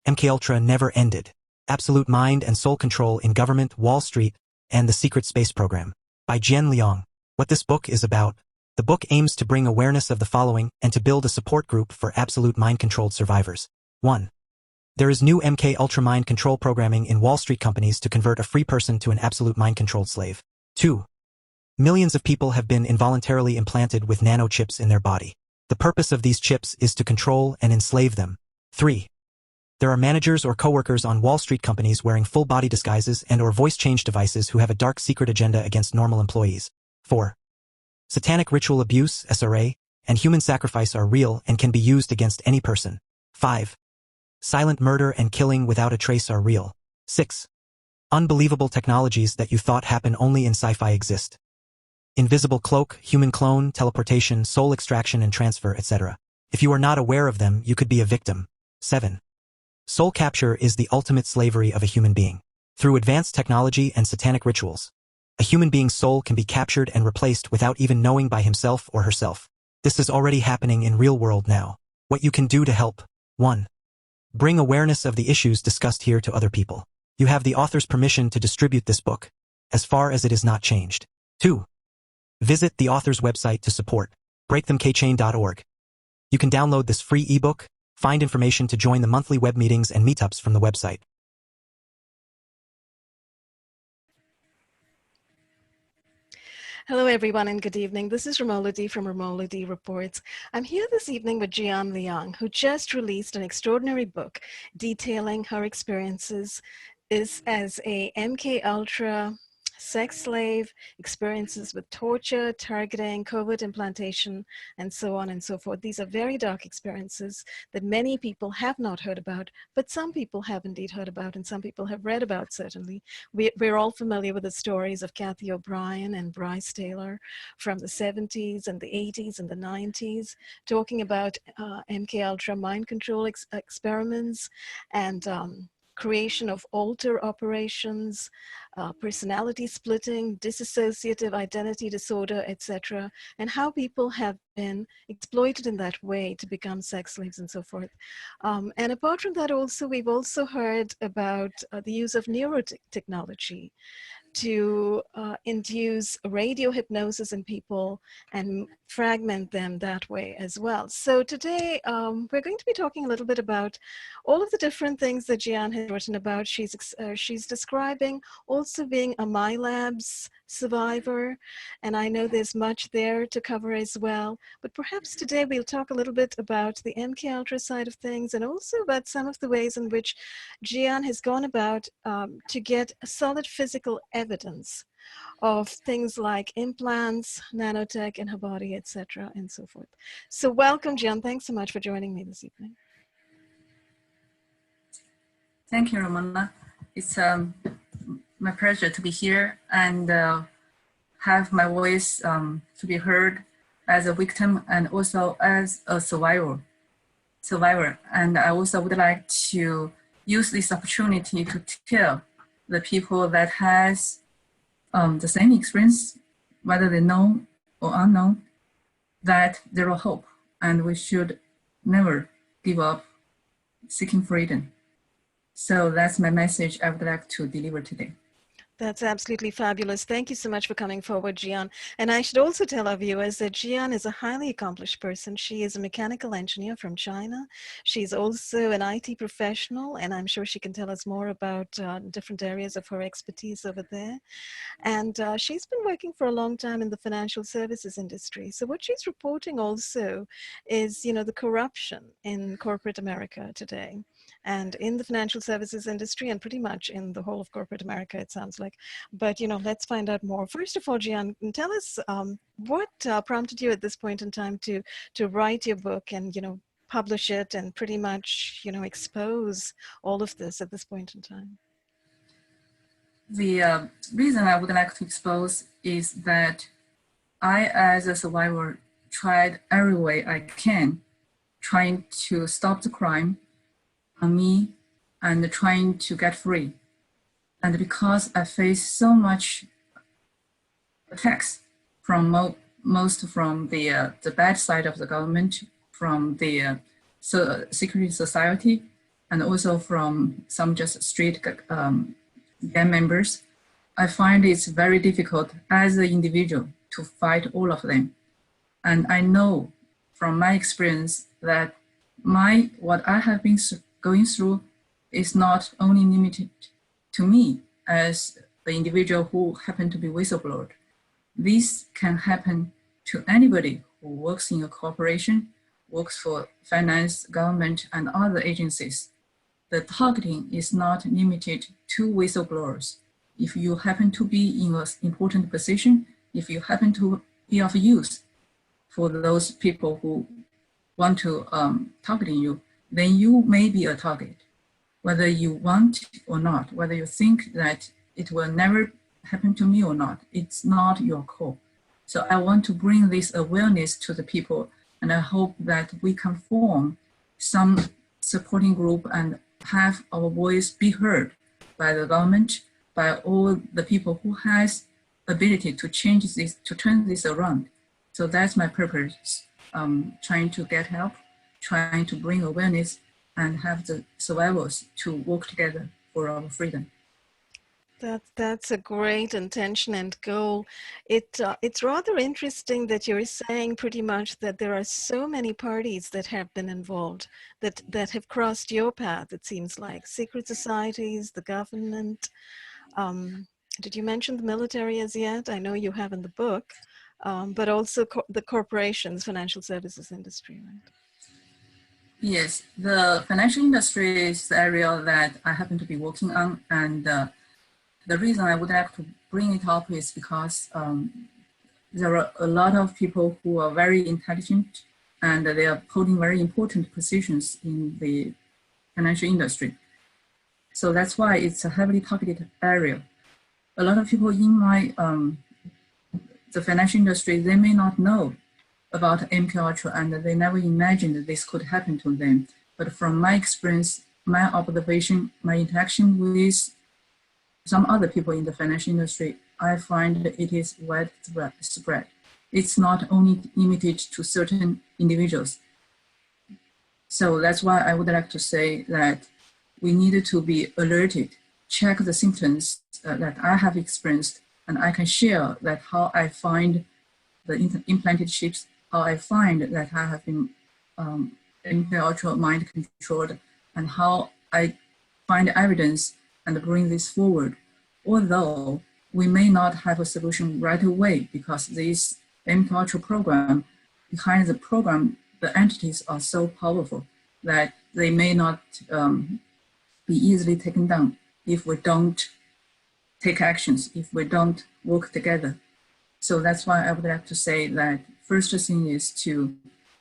MKUltra never ended. Absolute Mind and Soul Control in Government, Wall Street, and the Secret Space Program. By Jian Liang. What this book is about. The book aims to bring awareness of the following and to build a support group for absolute mind-controlled survivors. 1. There is new MKUltra mind control programming in Wall Street companies to convert a free person to an absolute mind-controlled slave. 2. Millions of people have been involuntarily implanted with nanochips in their body. The purpose of these chips is to control and enslave them. 3. There are managers or coworkers on Wall Street companies wearing full-body disguises and/or voice change devices who have a dark secret agenda against normal employees. 4. Satanic Ritual Abuse, SRA, and human sacrifice are real and can be used against any person. 5. Silent murder and killing without a trace are real. 6. Unbelievable technologies that you thought happen only in sci-fi exist. Invisible cloak, human clone, teleportation, soul extraction and transfer, etc. If you are not aware of them, you could be a victim. 7. Soul capture is the ultimate slavery of a human being. Through advanced technology and satanic rituals, a human being's soul can be captured and replaced without even knowing by himself or herself. This is already happening in real world now. What you can do to help. 1. Bring awareness of the issues discussed here to other people. You have the author's permission to distribute this book, as far as it is not changed. 2. Visit the author's website to support, breakthemkchain.org. You can download this free ebook, find information to join the monthly web meetings and meetups from the website. Hello, everyone, and good evening. This is Romola D from Romola D Reports. I'm here this evening with Jian Liang, who just released an extraordinary book detailing her experiences as a MKUltra sex slave, experiences with torture, targeting, covert implantation, and so on and so forth. These are very dark experiences that many people have not heard about, but some people have indeed heard about, and some people have read about, certainly. We're all familiar with the stories of Kathy O'Brien and Bryce Taylor from the 70s and the 80s and the 90s, talking about MKUltra mind control experiments and creation of alter operations, personality splitting, dissociative identity disorder, etc., and how people have been exploited in that way to become sex slaves and so forth. And apart from that, also, we've also heard about the use of neurotechnology to induce radio hypnosis in people and fragment them that way as well. So today we're going to be talking a little bit about all of the different things that Jian has written about. She's describing also being a MyLabs survivor, and I know there's much there to cover as well. But perhaps today we'll talk a little bit about the MKUltra side of things and also about some of the ways in which Jian has gone about to get solid physical evidence of things like implants, nanotech in her body, etc., and so forth. So welcome, Jian. Thanks so much for joining me this evening. Thank you, Ramona. It's my pleasure to be here and have my voice to be heard as a victim and also as a survivor. And I also would like to use this opportunity to tell the people that has the same experience, whether they know or unknown, that there is hope and we should never give up seeking freedom. So that's my message I would like to deliver today. That's absolutely fabulous. Thank you so much for coming forward, Jian. And I should also tell our viewers that Jian is a highly accomplished person. She is a mechanical engineer from China. She's also an IT professional, and I'm sure she can tell us more about different areas of her expertise over there. And she's been working for a long time in the financial services industry. So what she's reporting also is, the corruption in corporate America today, and in the financial services industry, and pretty much in the whole of corporate America, it sounds like. But, let's find out more. First of all, Jian, tell us what prompted you at this point in time to write your book and, publish it and pretty much, expose all of this at this point in time? The reason I would like to expose is that I, as a survivor, tried every way I can, trying to stop the crime on me and trying to get free. And because I face so much attacks from most from the bad side of the government, from the secret society, and also from some just straight gang members, I find it's very difficult as an individual to fight all of them. And I know from my experience that what I have been going through is not only limited to me as the individual who happen to be whistleblower. This can happen to anybody who works in a corporation, works for finance, government, and other agencies. The targeting is not limited to whistleblowers. If you happen to be in an important position, if you happen to be of use for those people who want to target you, then you may be a target. Whether you want or not, whether you think that it will never happen to me or not, it's not your call. So I want to bring this awareness to the people, and I hope that we can form some supporting group and have our voice be heard by the government, by all the people who has ability to change this, to turn this around. So that's my purpose, trying to get help, trying to bring awareness and have the survivors to work together for our freedom. That's a great intention and goal. It's rather interesting that you're saying pretty much that there are so many parties that have been involved, that have crossed your path, it seems like. Secret societies, the government. Did you mention the military as yet? I know you have in the book, but also the corporations, financial services industry, right? Yes, the financial industry is the area that I happen to be working on, and the reason I would like to bring it up is because there are a lot of people who are very intelligent and they are holding very important positions in the financial industry. So that's why it's a heavily targeted area. A lot of people in the financial industry, they may not know about MK Ultra and they never imagined that this could happen to them. But from my experience, my observation, my interaction with some other people in the financial industry, I find that it is widespread. It's not only limited to certain individuals. So that's why I would like to say that we needed to be alerted, check the symptoms that I have experienced, and I can share that how I find the implanted chips, how I find that I have been MK Ultra mind controlled, and how I find evidence and bring this forward. Although we may not have a solution right away because this MK Ultra program, behind the program, the entities are so powerful that they may not be easily taken down if we don't take actions, if we don't work together. So that's why I would like to say that first thing is to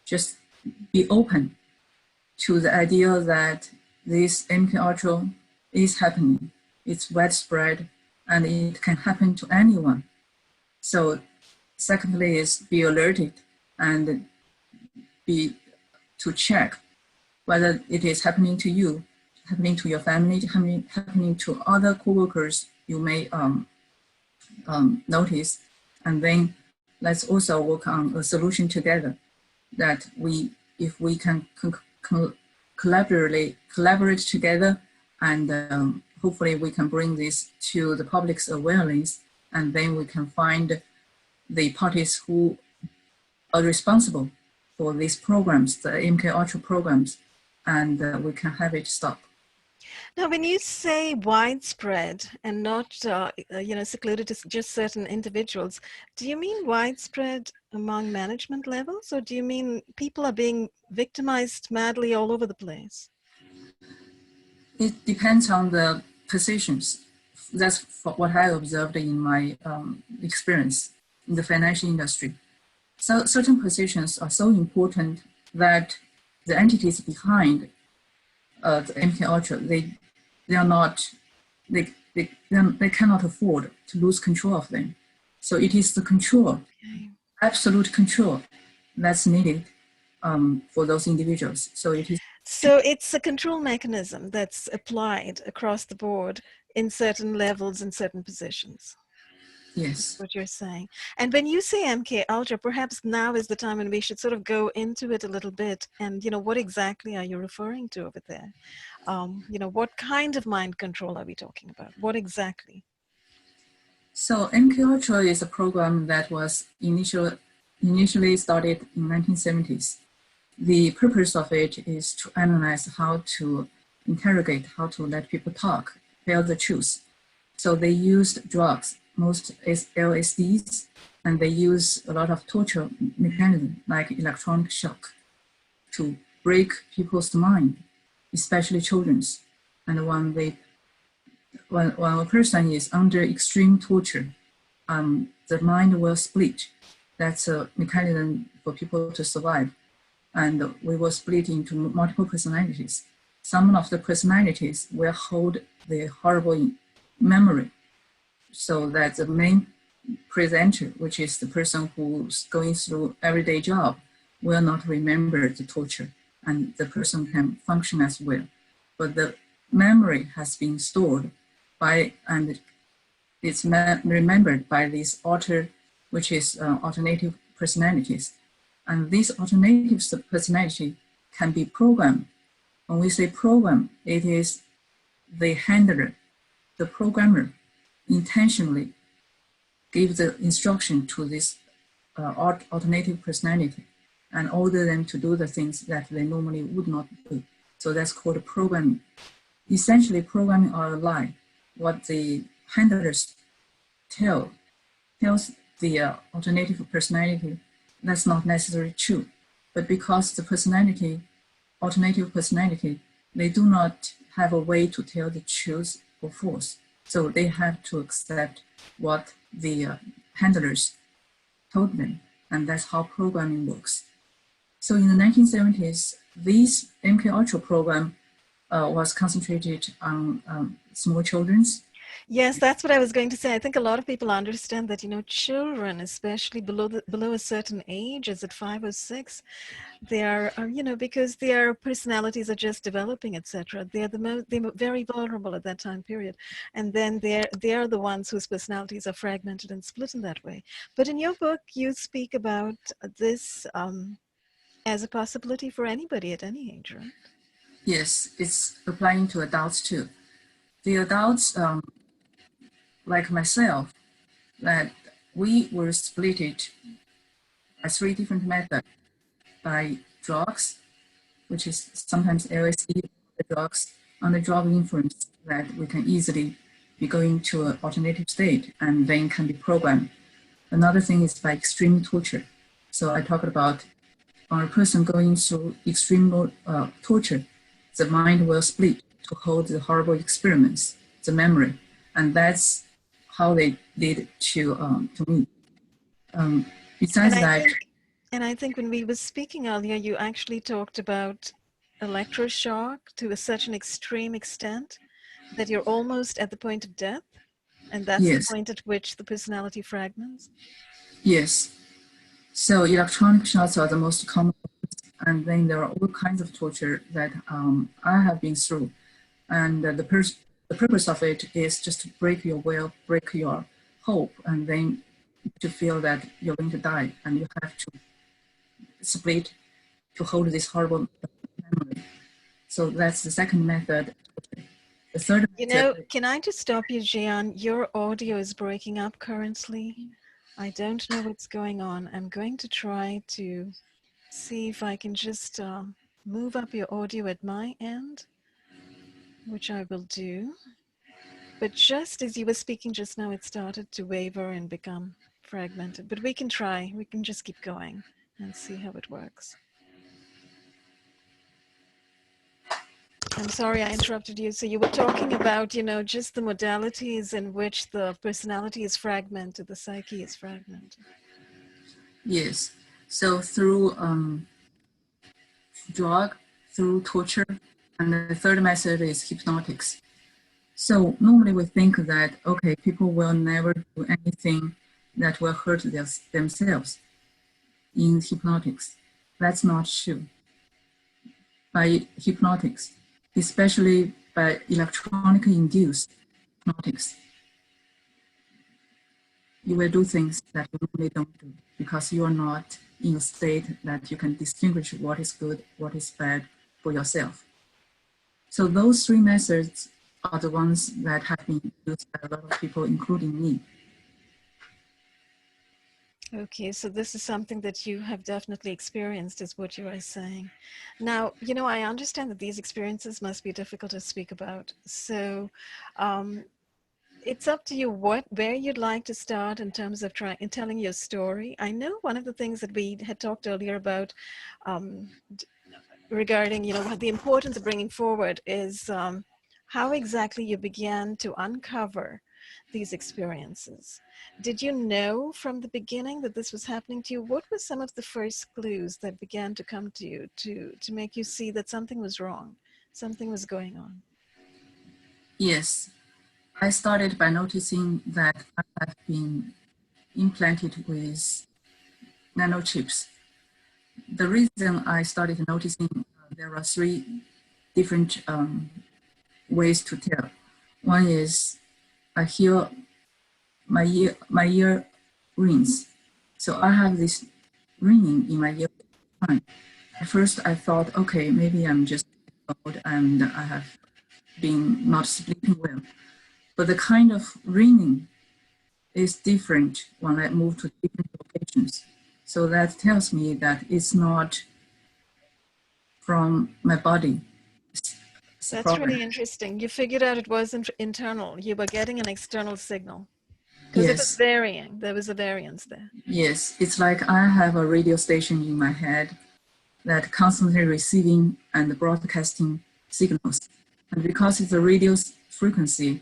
just be open to the idea that this MK Ultra is happening. It's widespread and it can happen to anyone. So secondly is be alerted and to check whether it is happening to you, happening to your family, happening to other coworkers you may notice. And then let's also work on a solution together that if we can collaborate together, and hopefully we can bring this to the public's awareness, and then we can find the parties who are responsible for these programs, the MK Ultra programs, and we can have it stop. Now, when you say widespread and not, secluded to just certain individuals, do you mean widespread among management levels, or do you mean people are being victimized madly all over the place? It depends on the positions. That's what I observed in my experience in the financial industry. So certain positions are so important that the entities behind the MK Ultra, they cannot afford to lose control of them. So it is the control, absolute control, that's needed for those individuals. So it's a control mechanism that's applied across the board in certain levels and certain positions. Yes. What you're saying. And when you say MK Ultra, perhaps now is the time when we should sort of go into it a little bit. And, you know, what exactly are you referring to over there? You know, what kind of mind control are we talking about? What exactly? So MK Ultra is a program that was initially started in 1970s. The purpose of it is to analyze how to interrogate, how to let people talk, tell the truth. So they used drugs, most is LSDs, and they use a lot of torture mechanism like electronic shock to break people's mind, especially children's. And when a person is under extreme torture, the mind will split. That's a mechanism for people to survive. And we will split into multiple personalities. Some of the personalities will hold the horrible memory, so that the main presenter, which is the person who's going through everyday job, will not remember the torture, and the person can function as well. But the memory has been stored by, and it's remembered by these which is alternative personalities. And these alternative personality can be programmed. When we say program, it is the handler, the programmer, intentionally give the instruction to this alternative personality and order them to do the things that they normally would not do. So that's called programming. Essentially, programming are a lie. What the handlers tells the alternative personality, that's not necessarily true. But because the alternative personality, they do not have a way to tell the truth or false. So they have to accept what the handlers told them. And that's how programming works. So in the 1970s, this MK Ultra program was concentrated on small children's. Yes, that's what I was going to say. I think a lot of people understand that, you know, children, especially below a certain age, is it 5 or 6, they are you know, because their personalities are just developing, etc. They're very vulnerable at that time period, and then they're the ones whose personalities are fragmented and split in that way. But in your book, you speak about this as a possibility for anybody at any age, right? Yes, it's applying to adults too. The adults, like myself, that we were split by 3 different methods: by drugs, which is sometimes LSD, the drugs under drug influence, that we can easily be going to an alternative state and then can be programmed. Another thing is by extreme torture. So I talked about a person going through extreme torture, the mind will split to hold the horrible experiments, the memory, and that's how they did to me. Besides that, And I think when we were speaking earlier, you actually talked about electroshock to such an extreme extent that you're almost at the point of death, and that's the yes, point at which the personality fragments. yes. So electronic shocks are the most common, and then there are all kinds of torture that I have been through, and the purpose of it is just to break your will, break your hope, and then to feel that you're going to die, and you have to split to hold this horrible memory. So that's the second method. The third You know, method, can I just stop you, Jian? Your audio is breaking up currently. I don't know what's going on. I'm going to try to see if I can just move up your audio at my end, which I will do. But just as you were speaking just now, it started to waver and become fragmented. But we can try. We can just keep going and see how it works. I'm sorry I interrupted you. So you were talking about, you know, just the modalities in which the personality is fragmented, the psyche is fragmented. yes. So through drug, through torture, and the third method is hypnotics. So normally we think that, okay, people will never do anything that will hurt themselves in hypnotics. That's not true. By hypnotics, especially by electronically induced hypnotics, you will do things that you normally don't do because you are not in a state that you can distinguish what is good, what is bad for yourself. So those three methods are the ones that have been used by a lot of people, including me. Okay, so this is something that you have definitely experienced, is what you are saying. Now, you know, I understand that these experiences must be difficult to speak about. So it's up to you where you'd like to start in terms of telling your story. I know one of the things that we had talked earlier about regarding, you know, what the importance of bringing forward is how exactly you began to uncover these experiences. Did you know from the beginning that this was happening to you? What were some of the first clues that began to come to you to make you see that something was wrong, something was going on? Yes, I started by noticing that I have been implanted with nanochips. The reason I started noticing there are three different ways to tell. One is I hear my ear rings. So I have this ringing in my ear all the time. At first I thought, okay, maybe I'm just old and I have been not sleeping well. But the kind of ringing is different when I move to different locations. So that tells me that it's not from my body. It's a That's problem. really interesting. You figured out it wasn't internal. You were getting an external signal because it was Yes, varying. There was a variance there. yes. It's like I have a radio station in my head that constantly receiving and broadcasting signals. And because it's a radio frequency,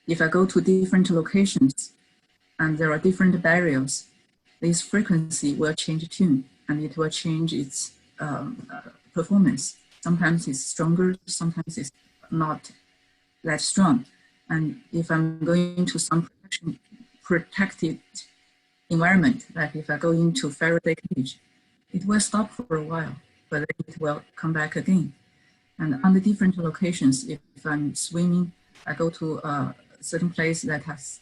if I go to different locations and there are different barriers, this frequency will change tune and it will change its performance. Sometimes it's stronger, sometimes it's not that strong. And if I'm going to some protected environment, like if I go into Faraday cage, it will stop for a while, but then it will come back again. And on the different locations, if I'm swimming, I go to a certain place that has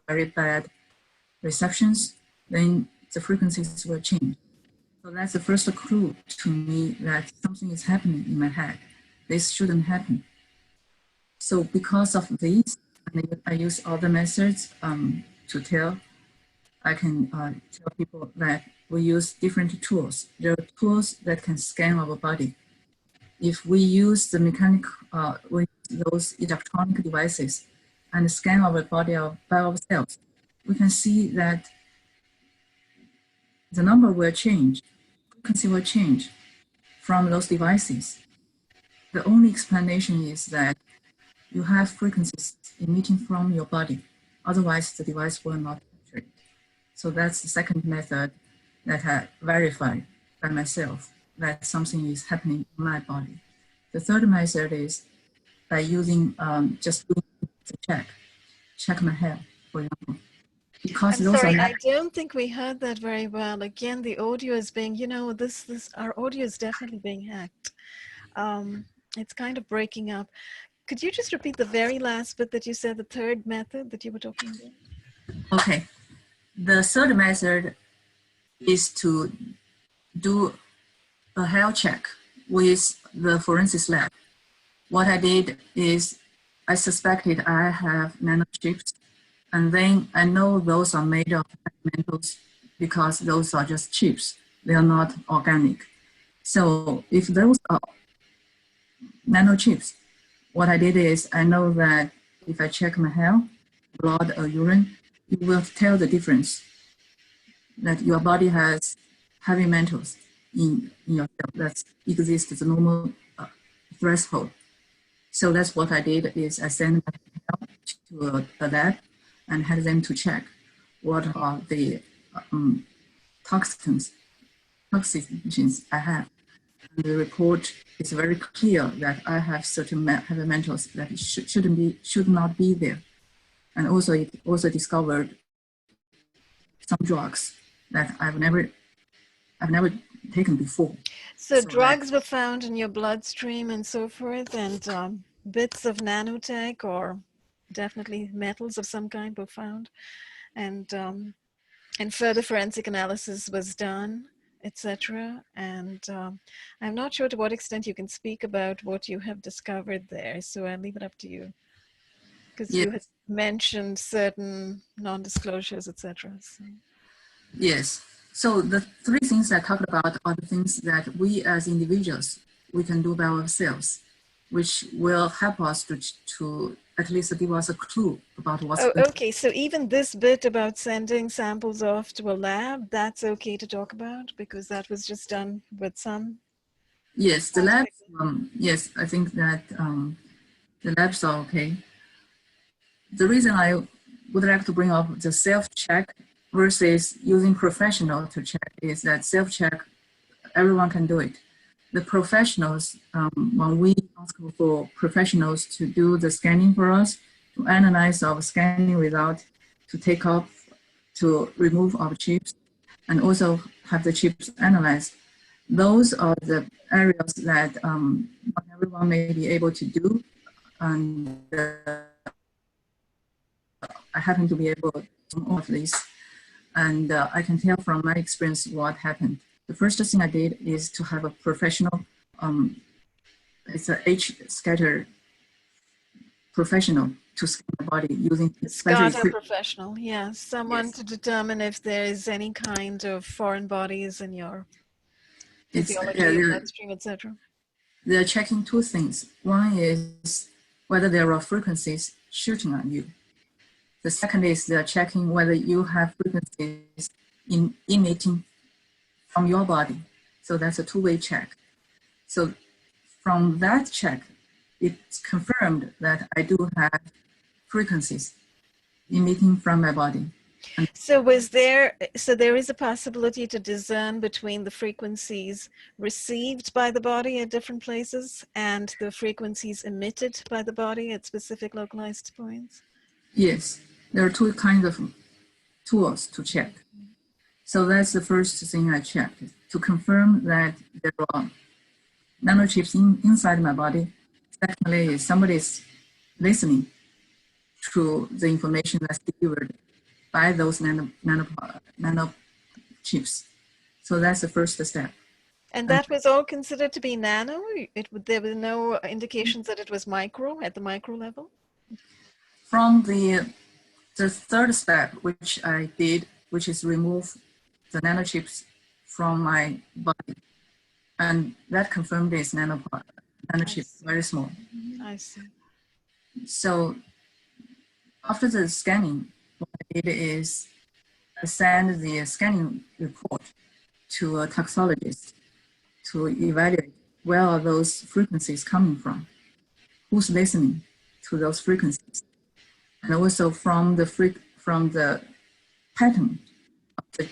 very bad receptions, then the frequencies will change. So that's the first clue to me that something is happening in my head. This shouldn't happen. So because of this, I use other methods to tell. I can tell people that we use different tools. There are tools that can scan our body. If we use the those electronic devices and scan our body by ourselves, we can see that the number will change, frequency will change from those devices. The only explanation is that you have frequencies emitting from your body. Otherwise, the device will not capture it. So that's the second method that I verified by myself that something is happening in my body. The third method is by using just doing the check my hair, for example. Because I'm those are sorry, not, I don't think we heard that very well. Again, the audio is being, you know, our audio is definitely being hacked. It's kind of breaking up. Could you just repeat the very last bit that you said, the third method that you were talking about? okay. The third method is to do a health check with the forensics lab. What I did is I suspected I have nanochips, and then I know those are made of metals because those are just chips. They are not organic. So if those are nanochips, what I did is I know that if I check my hair, blood, or urine, you will tell the difference that your body has heavy metals in your cell that exist as a normal threshold. So that's what I did is I sent my hair to a lab and had them to check what are the toxins I have. And the report is very clear that I have certain heavy metals that should not be there. And also it also discovered some drugs that I've never taken before. So drugs were found in your bloodstream and so forth, and bits of nanotech or definitely metals of some kind were found. and further forensic analysis was done, etc. And I'm not sure to what extent you can speak about what you have discovered there, so I'll leave it up to you, because Yes. you had mentioned certain non-disclosures, etc. So. Yes. So the three things I talked about are the things that we as individuals, we can do by ourselves, which will help us to at least give us a clue about what's Oh, going on. okay. So even this bit about sending samples off to a lab, that's okay to talk about because that was just done with some. Yes, the labs, yes, I think that the labs are okay. The reason I would like to bring up the self-check versus using professional to check is that self-check, everyone can do it. The professionals, when we ask for professionals to do the scanning for us, to analyze our scanning result, to take off, to remove our chips, and also have the chips analyzed, those are the areas that not everyone may be able to do. And I happen to be able to do all of this. And I can tell from my experience what happened. The first thing I did is to have a professional, it's a H scatter professional to scan the body using special SCADA equipment. professional, yeah, someone Yes. to determine if there is any kind of foreign bodies in your physiology, bloodstream, etc. They're checking two things. One is whether there are frequencies shooting on you. The second is they're checking whether you have frequencies emitting from your body. So that's a two-way check. So from that check, it's confirmed that I do have frequencies emitting from my body. So there is a possibility to discern between the frequencies received by the body at different places and the frequencies emitted by the body at specific localized points? Yes, there are two kinds of tools to check. So that's the first thing I checked, to confirm that there are nanochips inside my body. Secondly, is somebody is listening to the information that's delivered by those nanochips. So that's the first step. And that was all considered to be nano? There were no indications that it was micro, at the micro level? From the third step, which I did, which is remove the nanochips from my body. And that confirmed it's nanochips, very small. I see. So after the scanning, what I did is I send the scanning report to a toxologist to evaluate where are those frequencies coming from, who's listening to those frequencies, and also from the pattern of the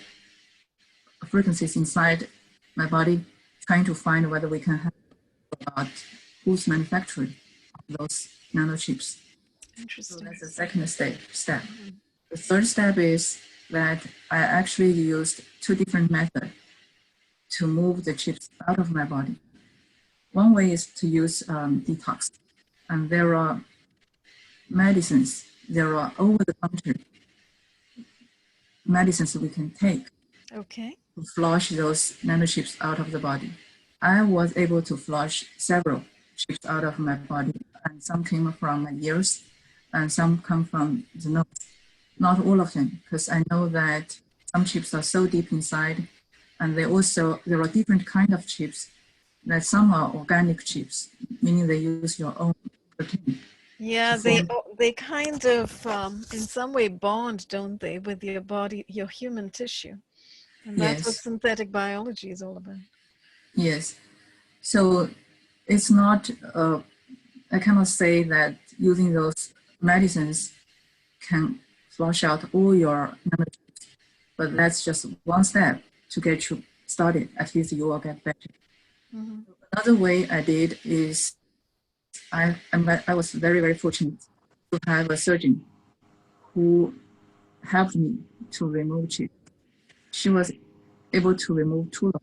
frequencies inside my body, trying to find whether we can have about who's manufacturing those nanochips. Interesting. So that's the second step. Mm-hmm. The third step is that I actually used two different methods to move the chips out of my body. One way is to use detox. And there are medicines, there are over-the-counter medicines we can take to flush those nanochips out of the body. I was able to flush several chips out of my body, and some came from my ears, and some come from the nose. Not all of them, because I know that some chips are so deep inside, and there are different kinds of chips. That some are organic chips, meaning they use your own protein. Yeah, they kind of, in some way, bond, don't they, with your body, your human tissue. And that's what synthetic biology is all about. Yes. So it's not, I cannot say that using those medicines can flush out all your nanochips, but that's just one step to get you started. At least you will get better. Mm-hmm. Another way I did is I was very, very fortunate to have a surgeon who helped me to remove chips. She was able to remove two of them.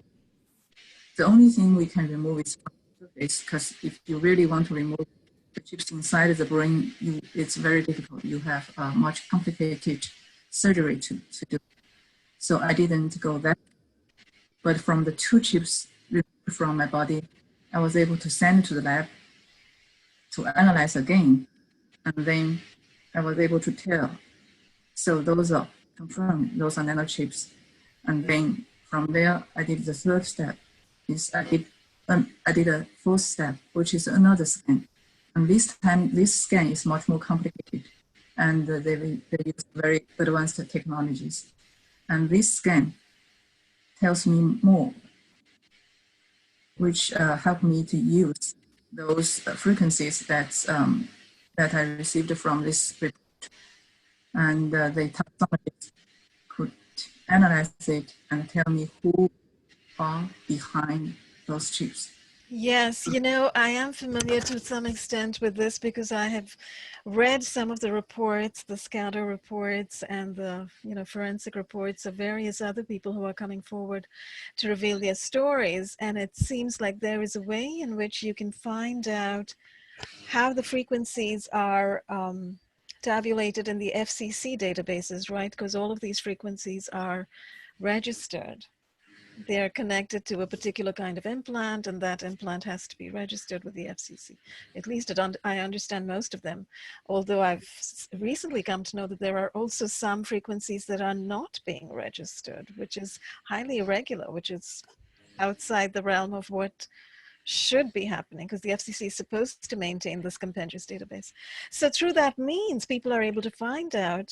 The only thing we can remove is from the surface, because if you really want to remove the chips inside the brain, it's very difficult. You have much complicated surgery to do. So I didn't go that. But from the 2 chips removed from my body, I was able to send to the lab to analyze again. And then I was able to tell. So those are confirmed, those are nanochips. And then from there, I did the 3rd step. I did a 4th step, which is another scan. And this time, this scan is much more complicated. And they use very advanced technologies. And this scan tells me more, which helped me to use those frequencies that I received from this report. And the taxonomists could analyze it and tell me who are behind those chips. Yes, you know, I am familiar to some extent with this because I have read some of the reports, the scatter reports and the, you know, forensic reports of various other people who are coming forward to reveal their stories. And it seems like there is a way in which you can find out how the frequencies are tabulated in the FCC databases, right? Because all of these frequencies are registered. They're connected to a particular kind of implant, and that implant has to be registered with the FCC. At least I understand most of them, although I've recently come to know that there are also some frequencies that are not being registered, which is highly irregular, which is outside the realm of what should be happening, because the FCC is supposed to maintain this compendious database. So through that means, people are able to find out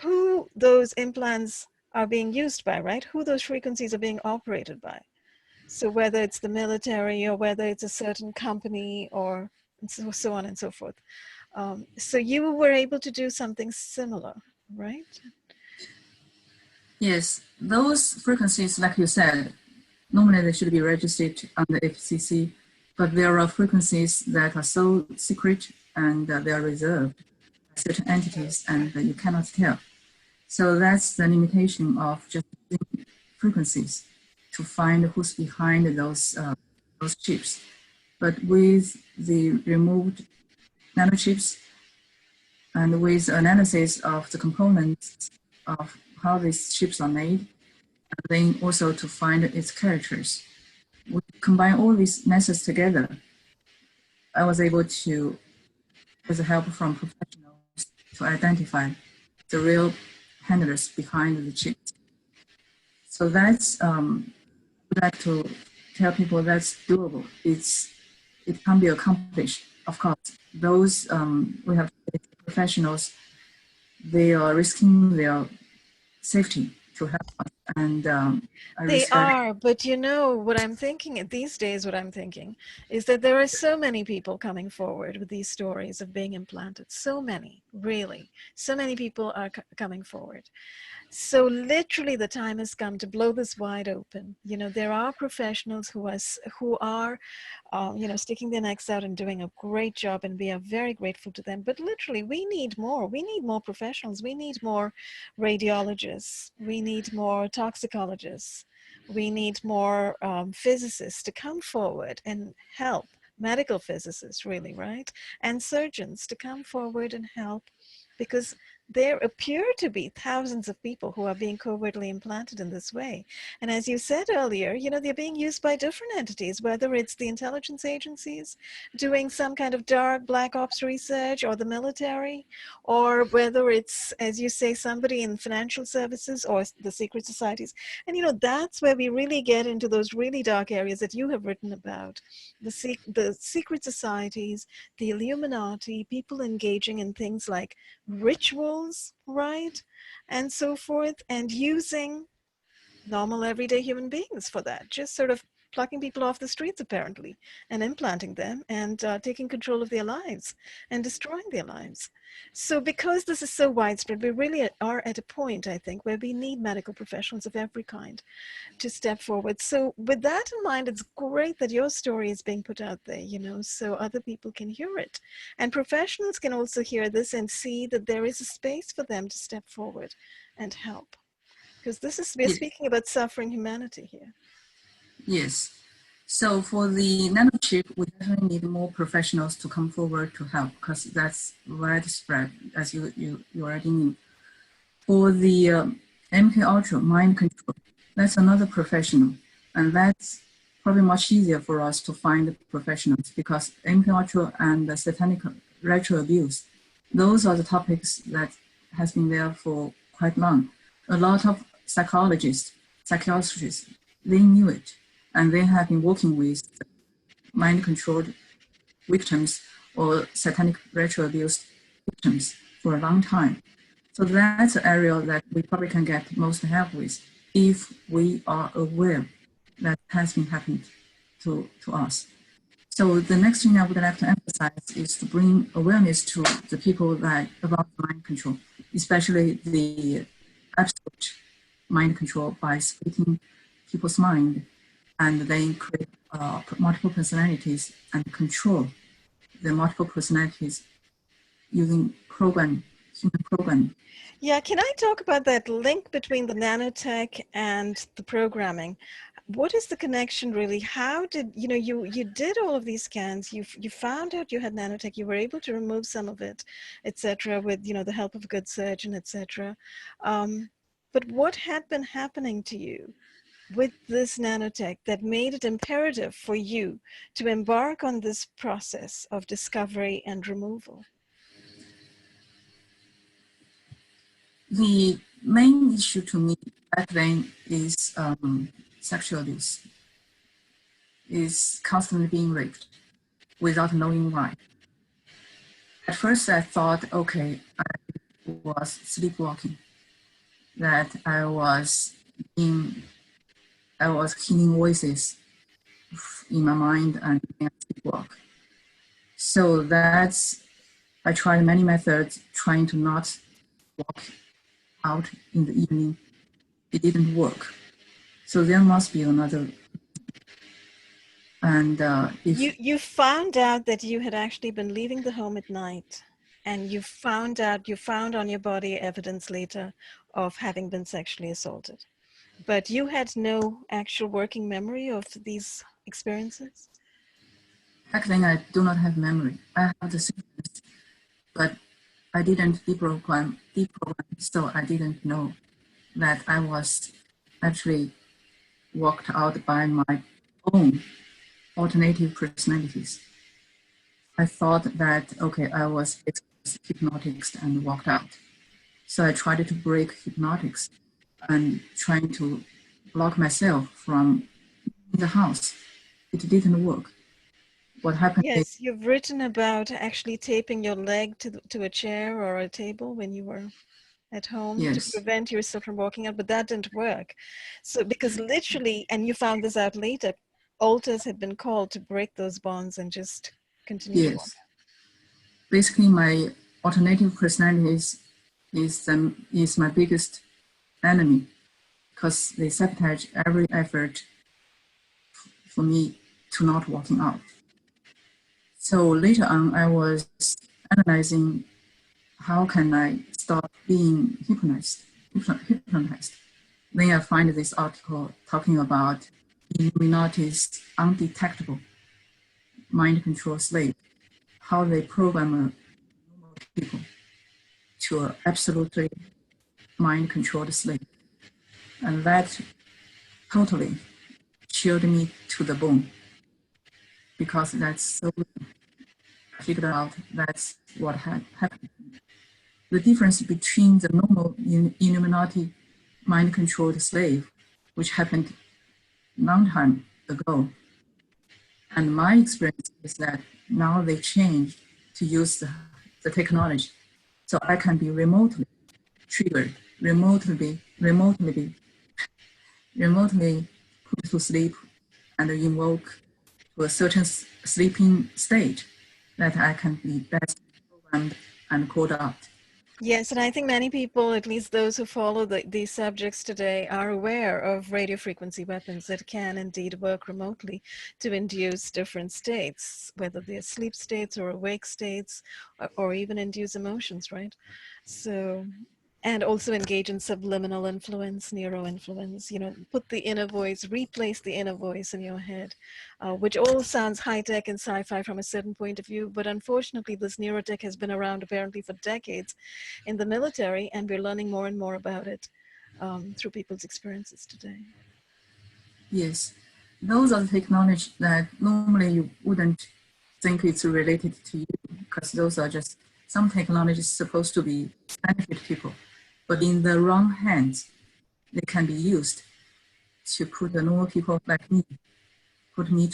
who those implants are being used by, right? Who those frequencies are being operated by. So whether it's the military or whether it's a certain company or so on and so forth. So you were able to do something similar, right? Yes, those frequencies, like you said, normally they should be registered on the FCC, but there are frequencies that are so secret and they are reserved by certain entities and you cannot tell. So that's the limitation of just frequencies to find who's behind those chips. But with the removed nanochips and with analysis of the components of how these chips are made, and then also to find its characters, we combine all these methods together. I was able to, with the help from professionals, to identify the real handlers behind the chips. So that's, I'd like to tell people that's doable. It can be accomplished, of course. Those, we have professionals, they are risking their safety to help us. And they are, but you know, what I'm thinking these days, what I'm thinking is that there are so many people coming forward with these stories of being implanted. So many, really. So many people are coming forward. So literally the time has come to blow this wide open. You know, there are professionals who are you know, sticking their necks out and doing a great job, and we are very grateful to them. But literally, we need more. We need more professionals. We need more radiologists. We need more toxicologists. We need more physicists to come forward and help. Medical physicists, really, right? And surgeons to come forward and help, because there appear to be thousands of people who are being covertly implanted in this way. And as you said earlier, you know, they're being used by different entities, whether it's the intelligence agencies doing some kind of dark black ops research, or the military, or whether it's, as you say, somebody in financial services or the secret societies. And, you know, that's where we really get into those really dark areas that you have written about, the secret societies, the Illuminati, people engaging in things like rituals, right, and so forth, and using normal everyday human beings for that, just sort of plucking people off the streets apparently and implanting them and taking control of their lives and destroying their lives. So because this is so widespread, we really are at a point, I think, where we need medical professionals of every kind to step forward. So with that in mind, it's great that your story is being put out there, you know, so other people can hear it. And professionals can also hear this and see that there is a space for them to step forward and help. Because we're speaking about suffering humanity here. Yes. So for the nanochip, we definitely need more professionals to come forward to help because that's widespread, as you already knew. For the MK Ultra mind control, that's another professional, and that's probably much easier for us to find professionals because MK Ultra and the Satanic Ritual Abuse, those are the topics that has been there for quite long. A lot of psychologists, psychiatrists, they knew it, and they have been working with mind-controlled victims or satanic ritual abuse victims for a long time. So that's an area that we probably can get most help with if we are aware that has been happening to us. So the next thing I would like to emphasize is to bring awareness to the people that about mind control, especially the absolute mind control by splitting people's mind and then create multiple personalities and control the multiple personalities using human programming. Yeah, can I talk about that link between the nanotech and the programming? What is the connection really? How did, you did all of these scans, you found out you had nanotech, you were able to remove some of it, etc., with, the help of a good surgeon, etc. But what had been happening to you with this nanotech that made it imperative for you to embark on this process of discovery and removal? The main issue to me back then is sexual abuse, is constantly being raped without knowing why. At first I thought, okay, I was sleepwalking, that I was hearing voices in my mind and I sleepwalk. So I tried many methods trying to not walk out in the evening. It didn't work. So there must be another. And you found out that you had actually been leaving the home at night, and you found on your body evidence later of having been sexually assaulted, but you had no actual working memory of these experiences. back then I do not have memory. I have the symptoms, but I didn't deprogram, so I didn't know that I was actually walked out by my own alternative personalities. I thought that, okay, I was hypnotic and walked out. So I tried to break hypnotics and trying to block myself from the house. It didn't work. What happened is, Yes, you've written about actually taping your leg to a chair or a table when you were at home to yes, prevent yourself from walking out, but that didn't work. So because literally, and you found this out later, altars had been called to break those bonds and just continue to walk yes. Basically, my alternative personality is my biggest enemy because they sabotage every effort for me to not walking out. So later on, I was analyzing how can I stop being hypnotized. Then I find this article talking about Illuminati's undetectable mind control slave, how they program people to absolutely mind controlled slave. And that totally chilled me to the bone because that's so I figured out that's what had happened. The difference between the normal Illuminati mind controlled slave, which happened long time ago, and my experience is that now they changed to use the technology. So I can be remotely triggered, remotely put to sleep and invoke to a certain sleeping state that I can be best programmed and called out. Yes, and I think many people, at least those who follow these subjects today, are aware of radio frequency weapons that can indeed work remotely to induce different states, whether they're sleep states or awake states, or even induce emotions, right? So And also engage in subliminal influence, neuro influence, put the inner voice, replace the inner voice in your head, which all sounds high-tech and sci-fi from a certain point of view, but unfortunately this neurotech has been around apparently for decades in the military, and we're learning more and more about it through people's experiences today. Yes, those are the technology that normally you wouldn't think it's related to you, because those are just some technologies supposed to be benefit people, but in the wrong hands, they can be used to put the normal people like me, put me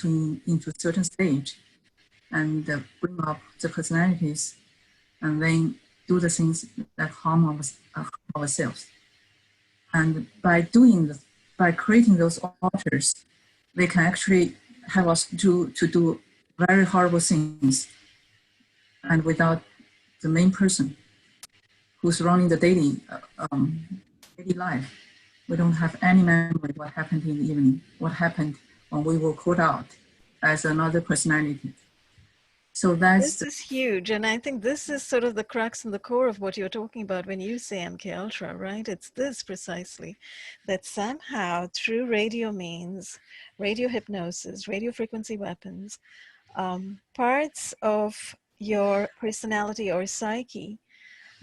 into a certain stage, and bring up the personalities, and then do the things that harm ourselves. And by creating those altars, they can actually have us to do very horrible things, and without the main person who's running the daily life, we don't have any memory what happened in the evening, what happened when we were called out as another personality. So This is huge, and I think this is sort of the crux and the core of what you're talking about when you say MK Ultra, right? It's this precisely, that somehow through radio means, radio hypnosis, radio frequency weapons, parts of your personality or psyche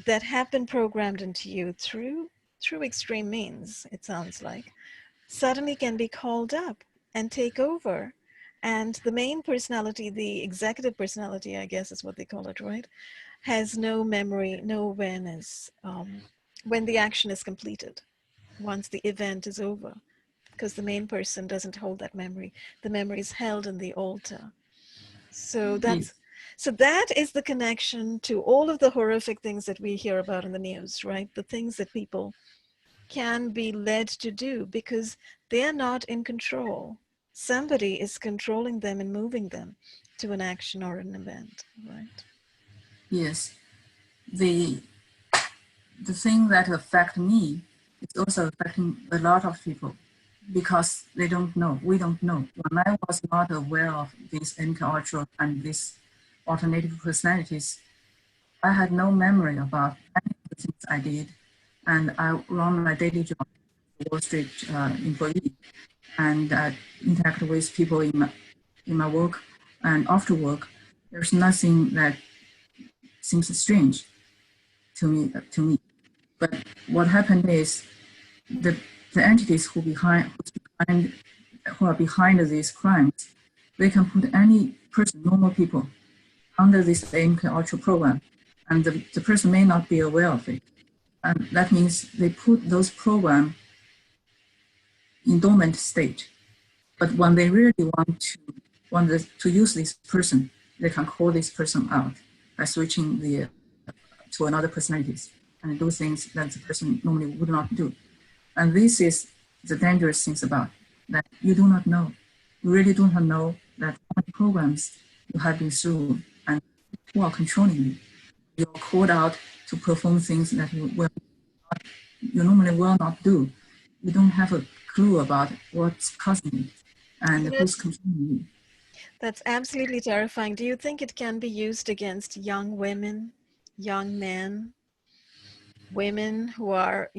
that have been programmed into you through extreme means, it sounds like, suddenly can be called up and take over. And the main personality, the executive personality, I guess is what they call it, right, has no memory, no awareness when the action is completed, once the event is over, because the main person doesn't hold that memory. The memory is held in the altar. So that is the connection to all of the horrific things that we hear about in the news, right? The things that people can be led to do because they're not in control. Somebody is controlling them and moving them to an action or an event, right? Yes. The thing that affect me is also affecting a lot of people because they don't know. We don't know. When I was not aware of this MK Ultra and these alternative personalities, I had no memory about any of the things I did. And I run my daily job, Wall Street employee, and interact with people in my work and after work. There's nothing that seems strange to me. But what happened is the entities who are behind these crimes, they can put any person, normal people, under this MK Ultra program, and the person may not be aware of it. And that means they put those programs in dormant state. But when they really want to use this person, they can call this person out by switching to another personalities and do things that the person normally would not do. And this is the dangerous things about that you do not know. You really do not know that how many programs you have been through and who are controlling you. You're called out to perform things that you normally will not do. You don't have a clue about what's causing it and who's controlling you. That's absolutely terrifying. Do you think it can be used against young women, young men, women who are,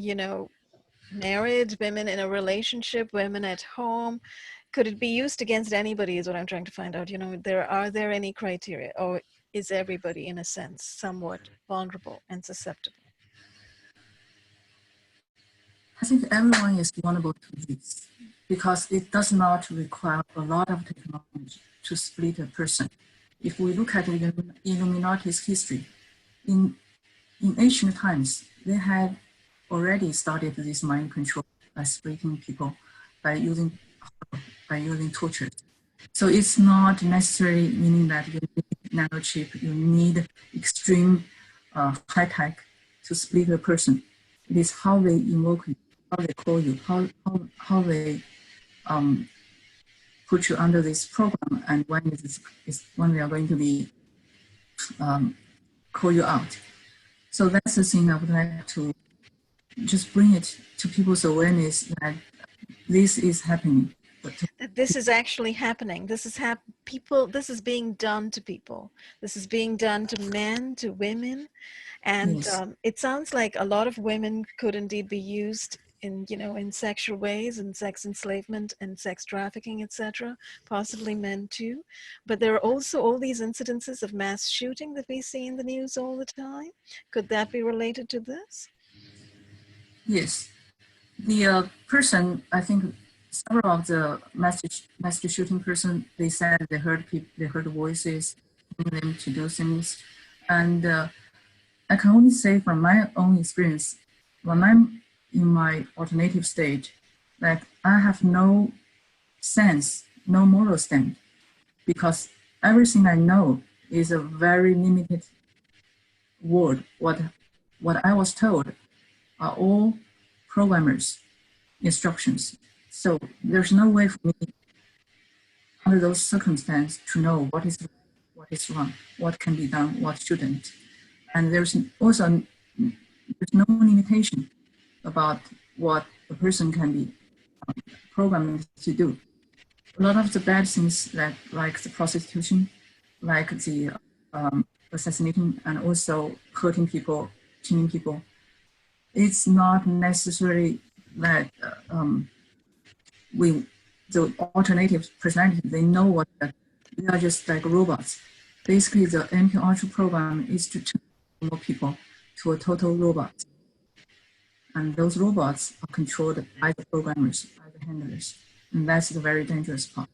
married, women in a relationship, women at home? Could it be used against anybody is what I'm trying to find out. Are there any criteria, or is everybody in a sense somewhat vulnerable and susceptible? I think everyone is vulnerable to this because it does not require a lot of technology to split a person. If we look at the Illuminati's history, in ancient times, they had already started this mind control by splitting people, by using torture. So it's not necessarily meaning that you need nanochip, you need extreme high tech to split a person. It is how they invoke you, how they call you, how they put you under this program, and when they are going to be call you out. So that's the thing I would like to just bring it to people's awareness that this is happening. That this is actually happening. This is people. This is being done to people. This is being done to men, to women, and Yes. it sounds like a lot of women could indeed be used in, in sexual ways, and sex enslavement and sex trafficking, etc. Possibly men too. But there are also all these incidences of mass shooting that we see in the news all the time. Could that be related to this? Yes. The person, I think several of the mass shooting person, they said they heard voices telling them to do things. And I can only say from my own experience, when I'm in my alternative state, like I have no sense, no moral stand, because everything I know is a very limited word. What I was told are all programmers' instructions. So there's no way for me under those circumstances to know what is right, what is wrong, what can be done, what shouldn't. And there's also no limitation about what a person can be programmed to do. A lot of the bad things like the prostitution, like the assassinating and also hurting people, killing people, it's not necessarily that the alternative personality, they know what they are just like robots. Basically, the MK program is to turn more people to a total robot. And those robots are controlled by the programmers, by the handlers. And that's the very dangerous part.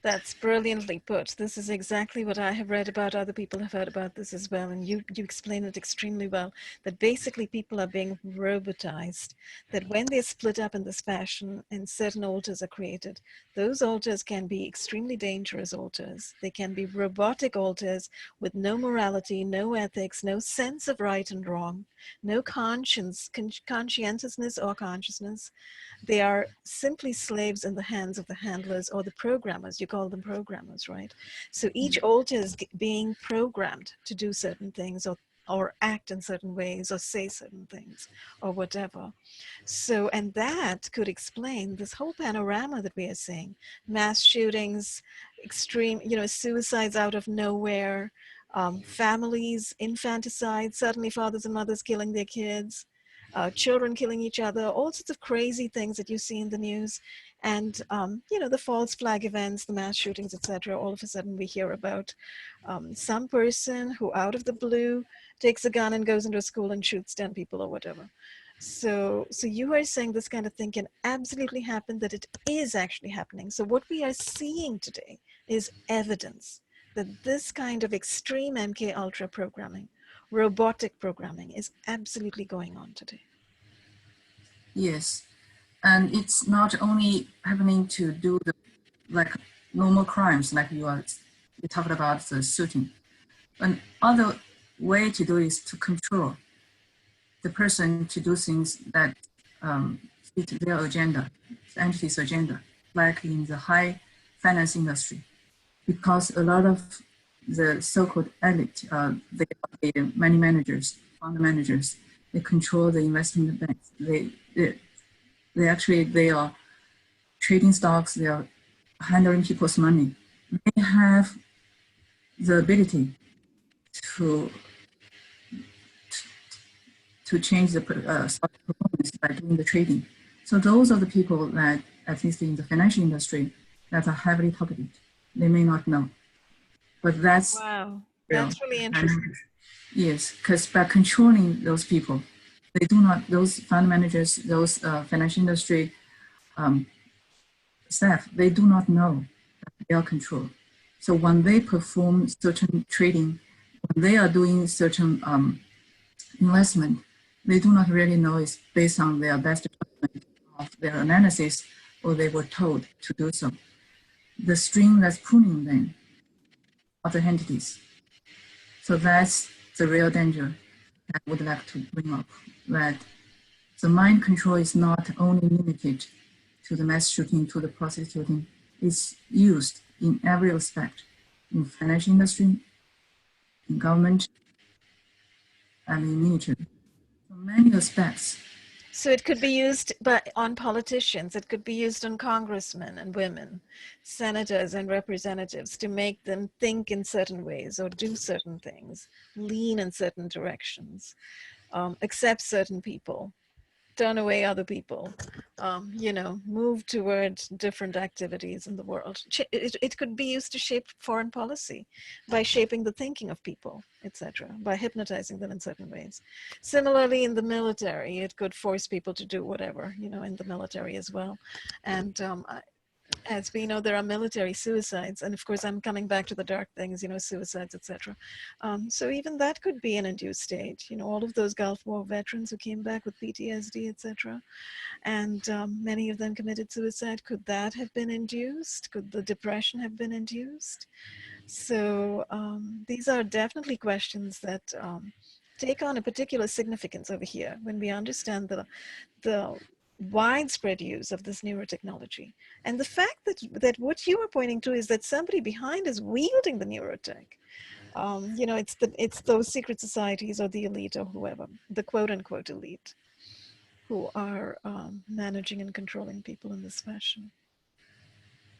That's brilliantly put. This is exactly what I have read about. Other people have heard about this as well. And you explain it extremely well, that basically people are being robotized, that when they're split up in this fashion and certain altars are created, those altars can be extremely dangerous altars. They can be robotic altars with no morality, no ethics, no sense of right and wrong, no conscientiousness or consciousness. They are simply slaves in the hands of the handlers or the programmers. You call them programmers, right? So each altar is being programmed to do certain things, or act in certain ways, or say certain things, or whatever. So, and that could explain this whole panorama that we are seeing. Mass shootings, extreme, suicides out of nowhere, families, infanticide, suddenly fathers and mothers killing their kids, children killing each other, all sorts of crazy things that you see in the news. And, the false flag events, the mass shootings, etc. All of a sudden we hear about some person who out of the blue takes a gun and goes into a school and shoots 10 people or whatever. So you are saying this kind of thing can absolutely happen, that it is actually happening. So what we are seeing today is evidence that this kind of extreme MK Ultra programming, robotic programming, is absolutely going on today. Yes. And it's not only happening to do the like normal crimes like you talked about the shooting. Another way to do is to control the person to do things that fit their agenda, the entity's agenda, like in the high finance industry. Because a lot of the so-called elite, they are the money managers, fund managers, they control the investment banks. They are trading stocks, they are handling people's money. They have the ability to change the stock performance by doing the trading. So those are the people that, at least in the financial industry, that are heavily targeted. They may not know, but that's wow, real. that's really interesting. Yes, because by controlling those people, those fund managers, those financial industry staff, they do not know that they are controlled. So when they perform certain trading, when they are doing certain investment, they do not really know it's based on their best judgment of their analysis, or they were told to do so. The string that's pulling them are the entities. So that's the real danger I would like to bring up, that the mind control is not only limited to the mass shooting, to the prostituting, it's used in every aspect, in financial industry, in government, and in military. So many aspects. So it could be used on politicians, it could be used on congressmen and women, senators and representatives to make them think in certain ways or do certain things, lean in certain directions, accept certain people, turn away other people, move towards different activities in the world. It could be used to shape foreign policy by shaping the thinking of people, etc., by hypnotizing them in certain ways. Similarly, in the military, it could force people to do whatever, in the military as well. And as we know, there are military suicides, and of course I'm coming back to the dark things, suicides, etc. So even that could be an induced state, all of those Gulf War veterans who came back with PTSD, etc., and many of them committed suicide. Could that have been induced? Could the depression have been induced? So these are definitely questions that take on a particular significance over here when we understand the widespread use of this neurotechnology. And the fact that what you are pointing to is that somebody behind is wielding the neurotech. It's those secret societies or the elite or whoever, the quote unquote elite, who are managing and controlling people in this fashion.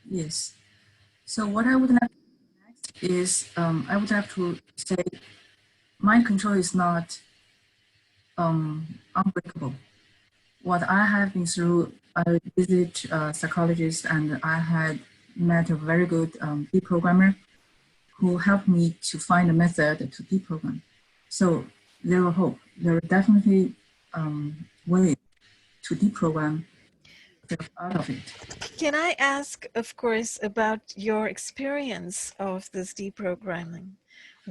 Yes. So what I would like next is, I would have to say, mind control is not unbreakable. What I have been through, I visit psychologists, and I had met a very good deprogrammer who helped me to find a method to deprogram. So there are hope. There are definitely ways to deprogram out of it. Can I ask, of course, about your experience of this deprogramming?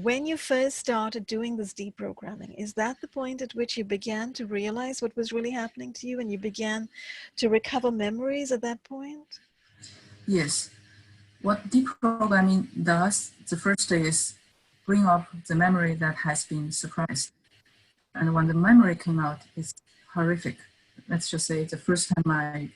When you first started doing this deprogramming, is that the point at which you began to realize what was really happening to you and you began to recover memories at that point? Yes. What deprogramming does, the first is bring up the memory that has been suppressed. And when the memory came out, it's horrific. Let's just say the first time I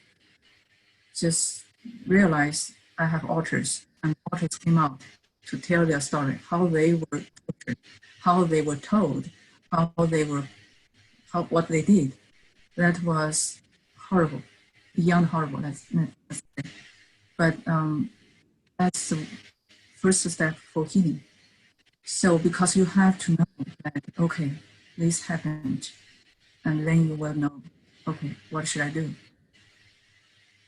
just realized I have alters, and alters came out to tell their story, how they were tortured, how they were told, what they did. That was horrible, beyond horrible. But that's the first step for healing. So because you have to know that, okay, this happened, and then you will know, okay, what should I do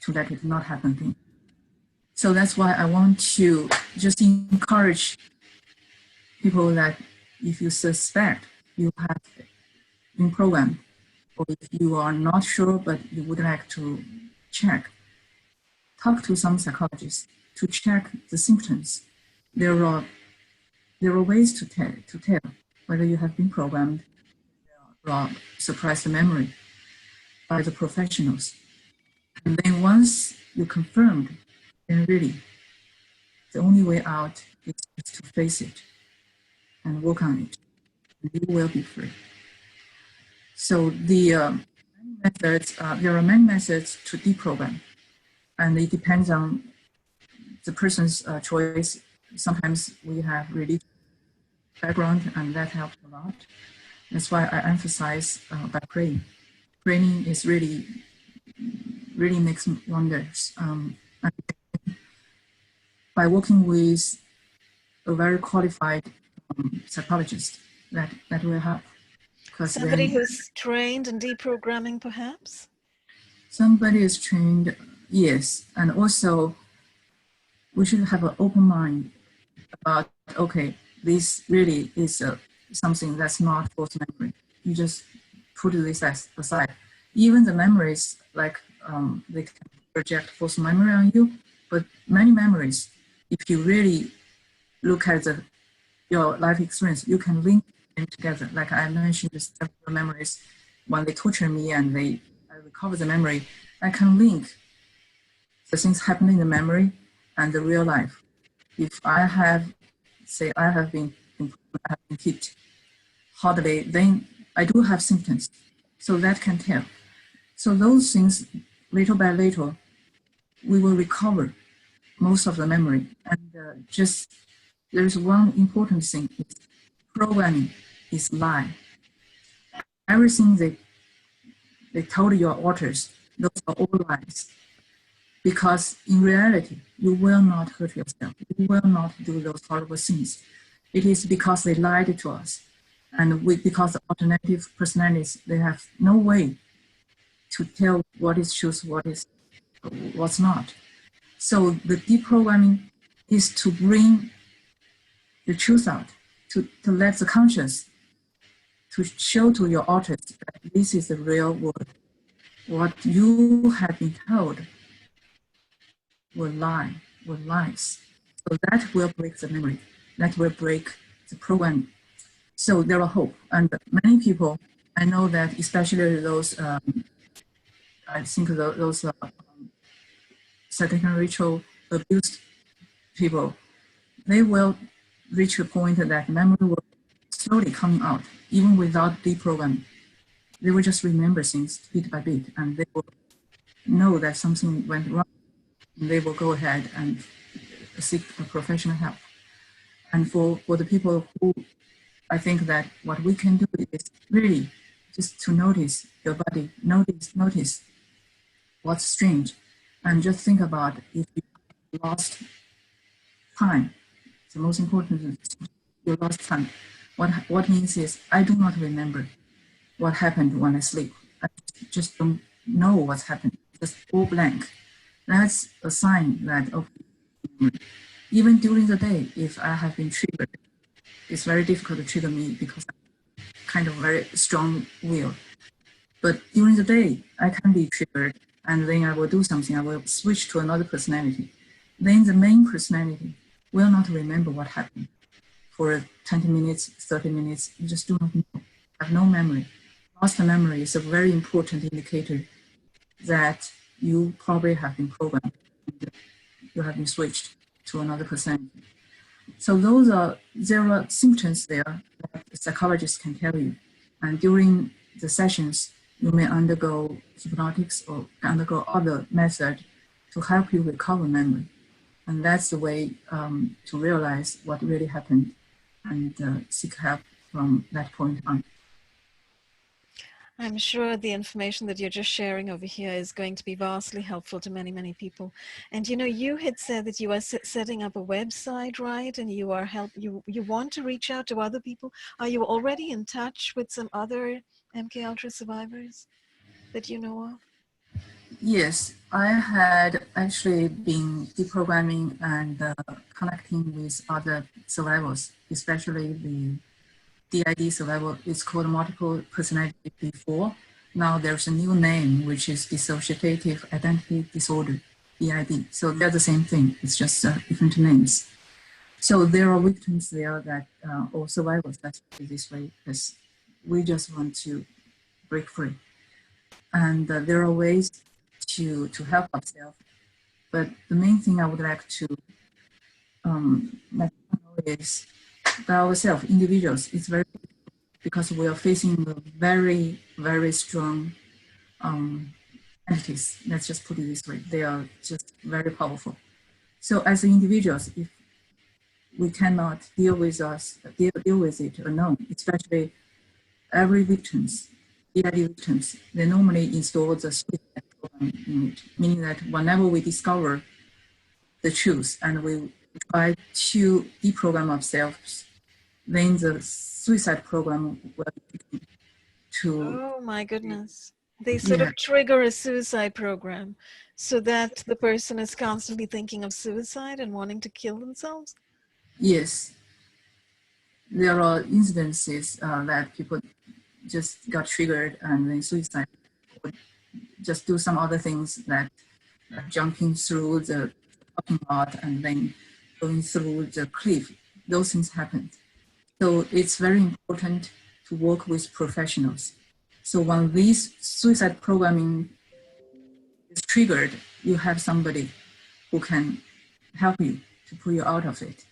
to let it not happen again? So that's why I want to just encourage people that if you suspect you have been programmed, or if you are not sure but you would like to check, talk to some psychologists to check the symptoms. There are ways to tell whether you have been programmed or suppressed memory by the professionals. And then once you confirmed, then really the only way out is just to face it and work on it, and you will be free. So there are many methods to deprogram, and it depends on the person's choice. Sometimes we have religious background, and that helps a lot. That's why I emphasize by praying. Praying is really makes wonders. By working with a very qualified psychologist, that will help. Somebody who's trained in deprogramming, perhaps? Somebody is trained, yes. And also, we should have an open mind about, okay, this really is something that's not false memory. You just put this aside. Even the memories, like they can project false memory on you, but many memories, if you really look at your life experience, you can link them together. Like I mentioned, several memories, when they torture me and I recover the memory, I can link the things happening in the memory and the real life. If I have, say, I have been hit hardly, then I do have symptoms. So that can tell. So those things, little by little, we will recover most of the memory. And just there's one important thing: programming is lie. Everything they they told your alters, those are all lies. Because in reality, you will not hurt yourself. You will not do those horrible things. It is because they lied to us. And because the alternative personalities, they have no way to tell what is truth, what's not. So the deprogramming is to bring the truth out, to let the conscience, to show to your alters that this is the real world. What you have been told were lies. So that will break the memory. That will break the program. So there are hope. And many people, I know that especially those, I think those Satanic Ritual Abuse people, they will reach a point that memory will slowly come out, even without deprogramming. They will just remember things bit by bit, and they will know that something went wrong. And they will go ahead and seek professional help. And for the people who, I think that what we can do is really just to notice your body, notice what's strange, and just think about if you lost time. The most important is you lost time. What means is I do not remember what happened when I sleep. I just don't know what's happened. Just all blank. That's a sign that okay, even during the day, if I have been triggered, it's very difficult to trigger me because I'm kind of very strong will. But during the day, I can be triggered, and then I will do something. I will switch to another personality. Then the main personality will not remember what happened for 20 minutes, 30 minutes. You just do not know. Have no memory. Lost memory is a very important indicator that you probably have been programmed. You have been switched to another personality. So there are symptoms there that psychologists can tell you. And during the sessions, you may undergo hypnotics or undergo other methods to help you recover memory. And that's the way to realize what really happened and seek help from that point on. I'm sure the information that you're just sharing over here is going to be vastly helpful to many, many people. And you know, you had said that you are setting up a website, right? And you are you want to reach out to other people. Are you already in touch with some other MK Ultra survivors that you know of? Yes, I had actually been deprogramming and connecting with other survivors, especially the DID survival. It's called multiple personality before. Now there's a new name, which is dissociative identity disorder, DID. So they're the same thing. It's just different names. So there are victims there that, or survivors, let's put it this way, because we just want to break free. And there are ways to help ourselves. But the main thing I would like to let you know is by ourselves, individuals, it's very because we are facing a very, very strong entities. Let's just put it this way. They are just very powerful. So as individuals, if we cannot deal with it alone, especially every victims, DID victims, they normally install the suicide program in it, meaning that whenever we discover the truth and we try to deprogram ourselves, then the suicide program will begin to. Oh my goodness. They sort of trigger a suicide program so that the person is constantly thinking of suicide and wanting to kill themselves? Yes. There are incidences that people just got triggered and then suicide, or just do some other things that jumping through the parking lot and then going through the cliff. Those things happen. So it's very important to work with professionals. So when this suicide programming is triggered, you have somebody who can help you to pull you out of it.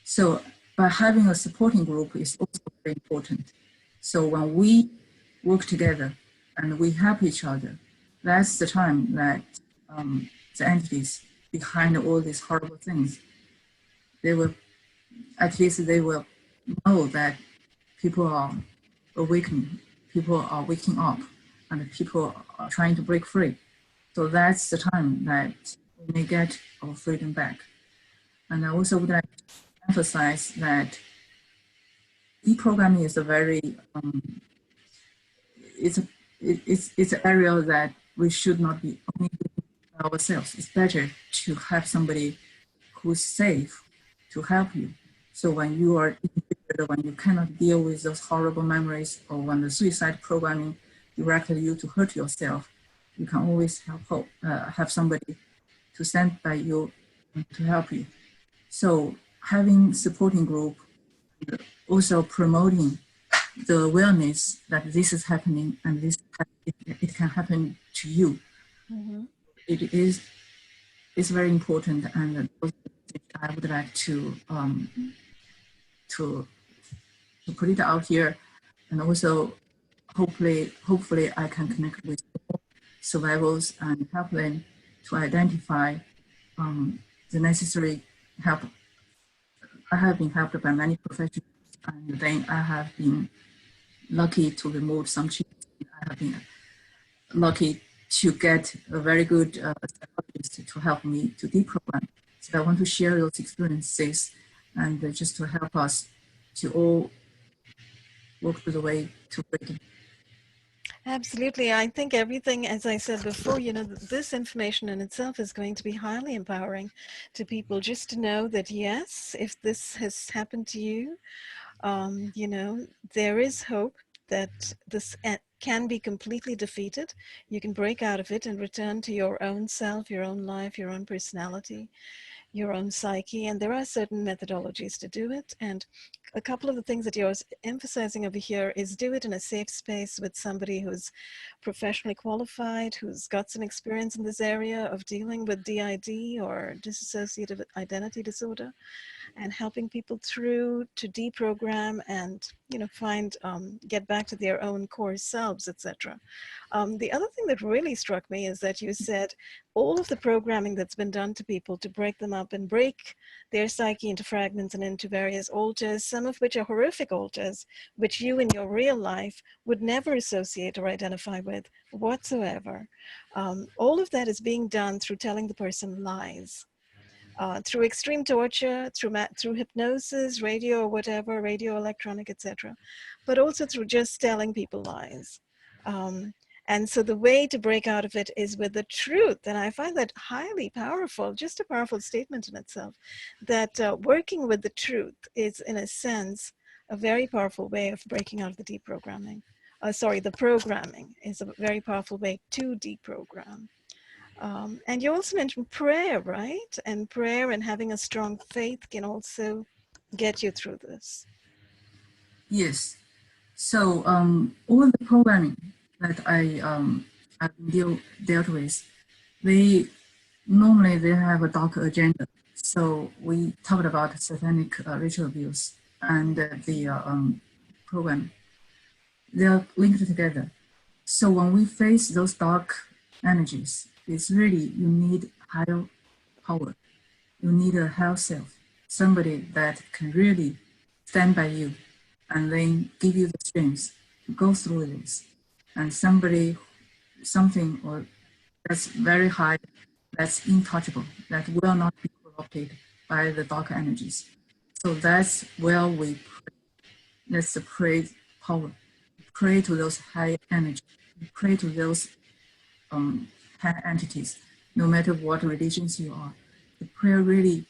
So by having a supporting group is also very important. So when we work together and we help each other, that's the time that the entities behind all these horrible things, they will, at least they will know that people are awakening, people are waking up, and people are trying to break free. So that's the time that we may get our freedom back. And I also would like to emphasize that deprogramming is a very, it's an area that we should not be only doing ourselves. It's better to have somebody who's safe to help you. So when you are injured, when you cannot deal with those horrible memories, or when the suicide programming directed you to hurt yourself, you can always have somebody to stand by you to help you. So having supporting group, also promoting the awareness that this is happening and it can happen to you. Mm-hmm. It's very important, and I would like to put it out here, and also hopefully I can connect with survivors and help them to identify the necessary help. I have been helped by many professionals, and then I have been lucky to remove some chips. I have been lucky to get a very good psychologist to help me to deprogram. So I want to share those experiences, and just to help us to all work through the way to breaking. Absolutely. I think everything, as I said before, you know, this information in itself is going to be highly empowering to people, just to know that, yes, if this has happened to you, you know, there is hope that this can be completely defeated. You can break out of it and return to your own self, your own life, your own personality, your own psyche, and there are certain methodologies to do it. And a couple of the things that you're emphasizing over here is do it in a safe space with somebody who's professionally qualified, who's got some experience in this area of dealing with DID or dissociative identity disorder, and helping people through to deprogram and, you know, find, get back to their own core selves, etc. The other thing that really struck me is that you said all of the programming that's been done to people to break them up and break their psyche into fragments and into various alters, some of which are horrific alters, which you in your real life would never associate or identify with whatsoever. All of that is being done through telling the person lies. Through extreme torture, through hypnosis, radio or whatever, radio, electronic, etc., but also through just telling people lies. And so the way to break out of it is with the truth. And I find that highly powerful, just a powerful statement in itself, that working with the truth is, in a sense, a very powerful way of breaking out of the deprogramming. The programming is a very powerful way to deprogram. And you also mentioned prayer, right? And prayer and having a strong faith can also get you through this. Yes. So all the programming that I've dealt with, they have a dark agenda. So we talked about satanic ritual abuse and the program. They are linked together. So when we face those dark energies, it's really, you need higher power. You need a higher self, somebody that can really stand by you and then give you the strength to go through this. And something or that's very high, that's untouchable, that will not be corrupted by the dark energies. So that's where we pray. That's the prayer power. Pray to those high energy. Pray to those high entities, no matter what religions you are. The prayer really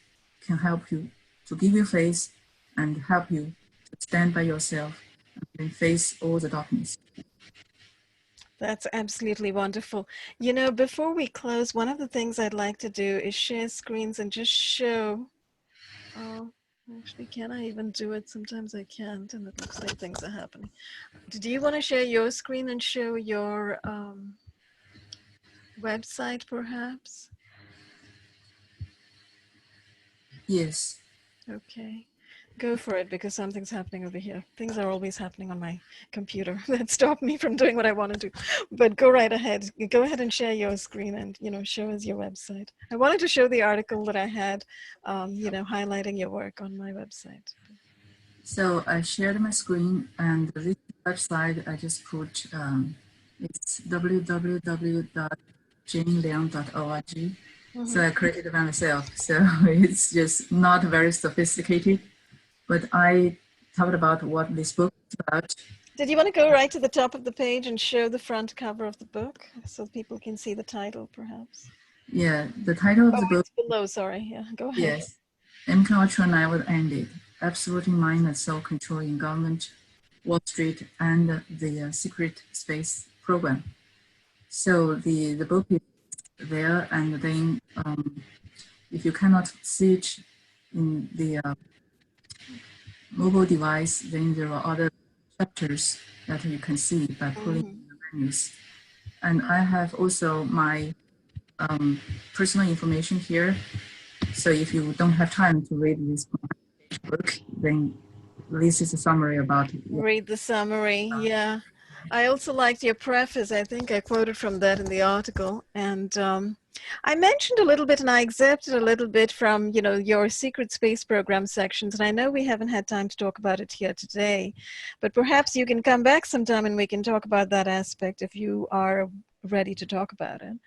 can help you to give you faith and help you to stand by yourself and face all the darkness. That's absolutely wonderful. You know, before we close, one of the things I'd like to do is share screens and just show. Oh, actually, can I even do it? Sometimes I can't, and it looks like things are happening. Do you want to share your screen and show your website, perhaps? Yes. Okay. Go for it, because something's happening over here. Things are always happening on my computer that stop me from doing what I want to do. But go right ahead. Go ahead and share your screen and, you know, show us your website. I wanted to show the article that I had, you know, highlighting your work on my website. So I shared my screen, and this website I just put It's www.jianliang.org. So I created it by myself. So it's just not very sophisticated, but I talked about what this book is about. Did you want to go right to the top of the page and show the front cover of the book so people can see the title, perhaps? Yeah, the title of the book. It's below, sorry. Yeah, go ahead. Yes. Culture never ended. Absolute mind and soul control in government, Wall Street, and the secret space program. So the book is there, and then if you cannot see it in the mobile device, then there are other chapters that you can see by pulling the menus. And I have also my personal information here. So if you don't have time to read this book, then this is a summary about it. Read the summary, yeah. I also liked your preface. I think I quoted from that in the article. And I mentioned a little bit and I excerpted a little bit from, you know, your secret space program sections. And I know we haven't had time to talk about it here today, but perhaps you can come back sometime and we can talk about that aspect if you are ready to talk about it.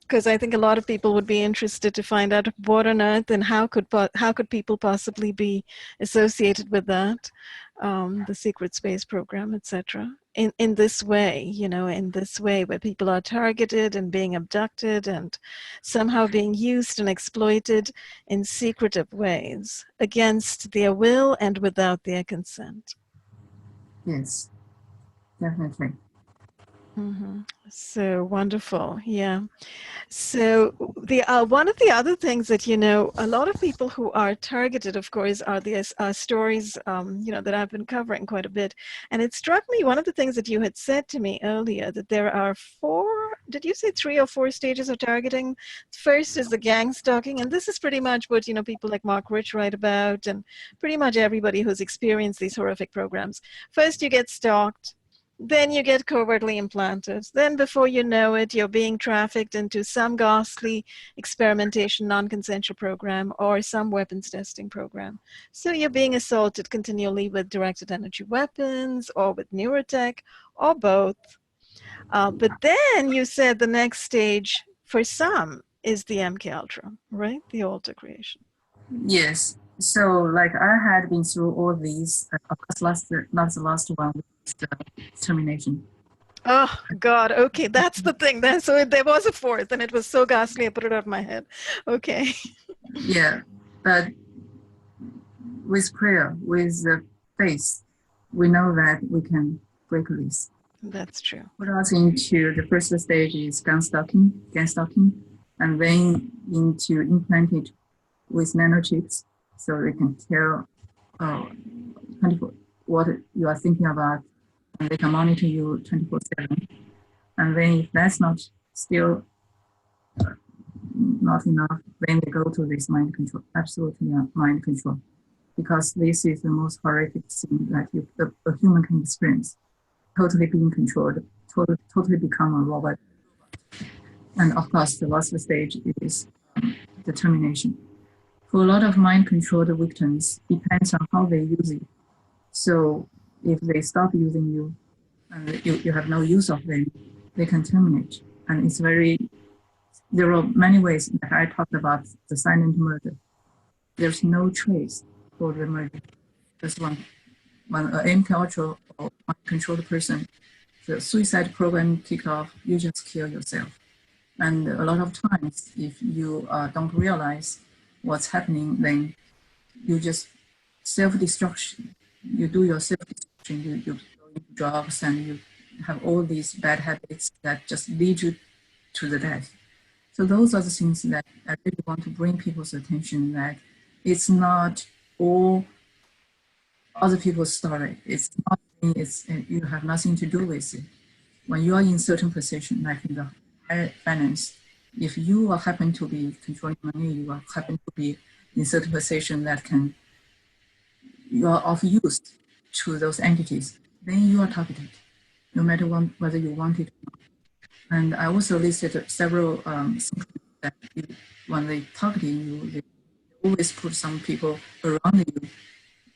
Because I think a lot of people would be interested to find out what on earth and how could people possibly be associated with that, the secret space program, etc. In this way, you know, in this way where people are targeted and being abducted and somehow being used and exploited in secretive ways against their will and without their consent. Yes, definitely. So wonderful, yeah. So the one of the other things that, you know, a lot of people who are targeted, of course, are the stories, you know, that I've been covering quite a bit. And it struck me, one of the things that you had said to me earlier, that there are did you say 3 or 4 stages of targeting? First is the gang stalking. And this is pretty much what, you know, people like Mark Rich write about and pretty much everybody who's experienced these horrific programs. First, you get stalked. Then you get covertly implanted. Then before you know it, you're being trafficked into some ghastly experimentation, non-consensual program or some weapons testing program. So you're being assaulted continually with directed energy weapons or with neurotech or both. But then you said the next stage for some is the MK Ultra, right? The alter creation. Yes. So like I had been through all these, of course, not the last one, was the termination. Oh, God. Okay, that's the thing. So there was a 4th, and it was so ghastly, I put it out of my head. Okay. Yeah, but with prayer, with the faith, we know that we can break this. That's true. Put us into the first stage is gang stalking, and then into implanted with nanochips, so they can tell 24 what you are thinking about, and they can monitor you 24/7. And then if that's not still not enough, then they go to this mind control, absolutely mind control, because this is the most horrific thing that a human can experience, totally being controlled, totally become a robot. And of course, the last stage is determination. For a lot of mind-controlled victims, depends on how they use it. So if they stop using you and you have no use of them, they can terminate. And it's there are many ways that I talked about the silent murder. There's no trace for the murder. That's one. When an MK Ultra or mind-controlled person, the suicide program kick off, you just kill yourself. And a lot of times, if you don't realize what's happening, then you just self-destruction. You do your self-destruction, you go into drugs, and you have all these bad habits that just lead you to the death. So those are the things that I really want to bring people's attention, that it's not all other people's story. It's not, you have nothing to do with it. When you are in certain position, like in the higher finance, if you happen to be controlling money, you happen to be in certain position that you are of use to those entities, then you are targeted, no matter whether you want it or not. And I also listed several things that when they targeting you, they always put some people around you,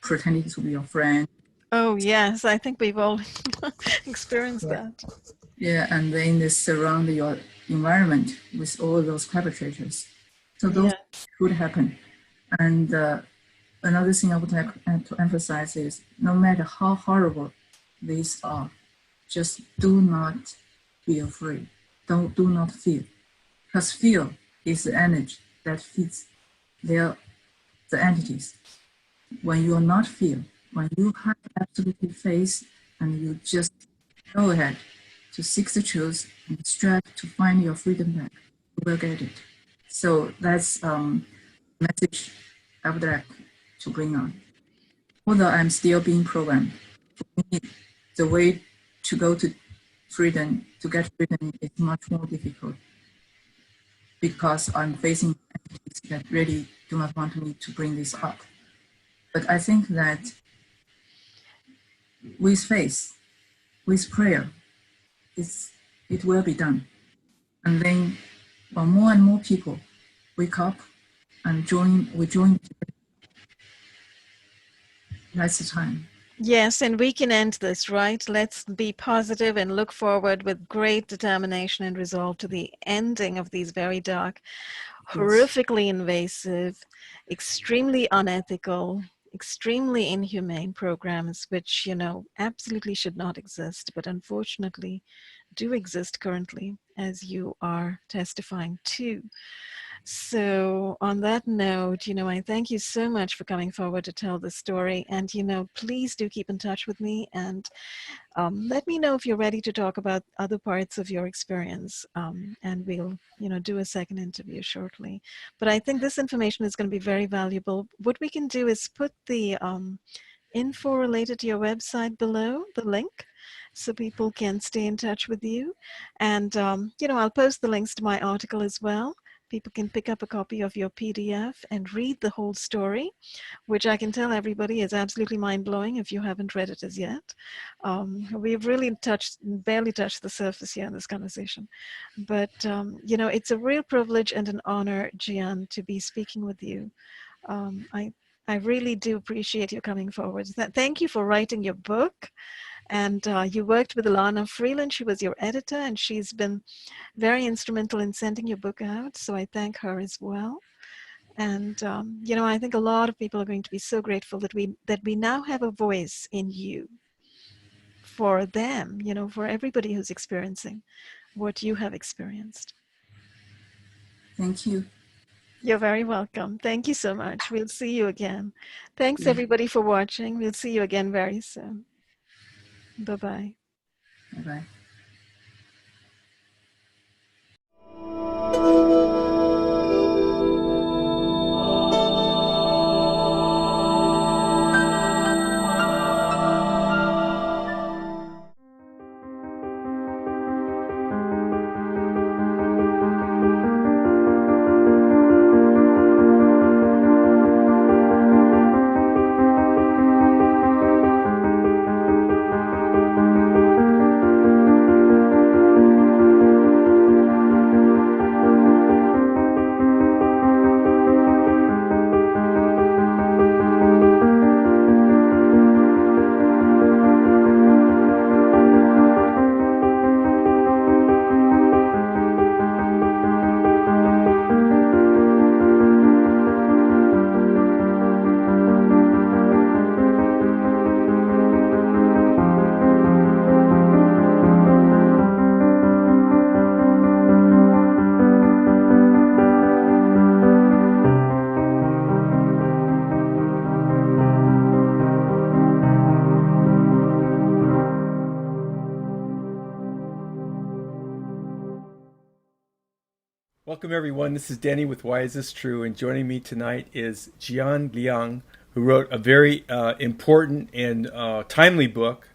pretending to be your friend, Oh, yes. I think we've all experienced Yeah. that. Yeah, and then they surround your environment with all those perpetrators. So those Yeah. could happen. And another thing I would like to emphasize is no matter how horrible these are, just do not be afraid. Do not fear. Because fear is the energy that feeds the entities. When you are not fear, when you have absolutely faith and you just go ahead to seek the truth and strive to find your freedom back, you will get it. So that's message I would like to bring on. Although I'm still being programmed, the way to go to freedom, to get freedom, is much more difficult because I'm facing entities that really do not want me to bring this up. But I think that with faith, with prayer, it will be done. And then when more and more people wake up and we join, that's the time. Yes, and we can end this, right? Let's be positive and look forward with great determination and resolve to the ending of these very dark, Yes. horrifically invasive, extremely unethical, extremely inhumane programs, which, absolutely should not exist, but unfortunately do exist currently, as you are testifying to. So, on that note, I thank you so much for coming forward to tell the story. And, please do keep in touch with me and let me know if you're ready to talk about other parts of your experience. And we'll, do a second interview shortly. But I think this information is going to be very valuable. What we can do is put the info related to your website below, the link, so people can stay in touch with you. And, I'll post the links to my article as well. People can pick up a copy of your PDF and read the whole story, which I can tell everybody is absolutely mind-blowing if you haven't read it as yet. We've really barely touched the surface here in this conversation. But, it's a real privilege and an honor, Jian, to be speaking with you. I really do appreciate you coming forward. Thank you for writing your book. And you worked with Alana Freeland. She was your editor, and she's been very instrumental in sending your book out. So I thank her as well. And I think a lot of people are going to be so grateful that we now have a voice in you for them. For everybody who's experiencing what you have experienced. Thank you. You're very welcome. Thank you so much. We'll see you again. Thanks Yeah. everybody for watching. We'll see you again very soon. Bye-bye. Bye-bye. Welcome, everyone. This is Danny with Why Is This True? And joining me tonight is Jian Liang, who wrote a very important and timely book.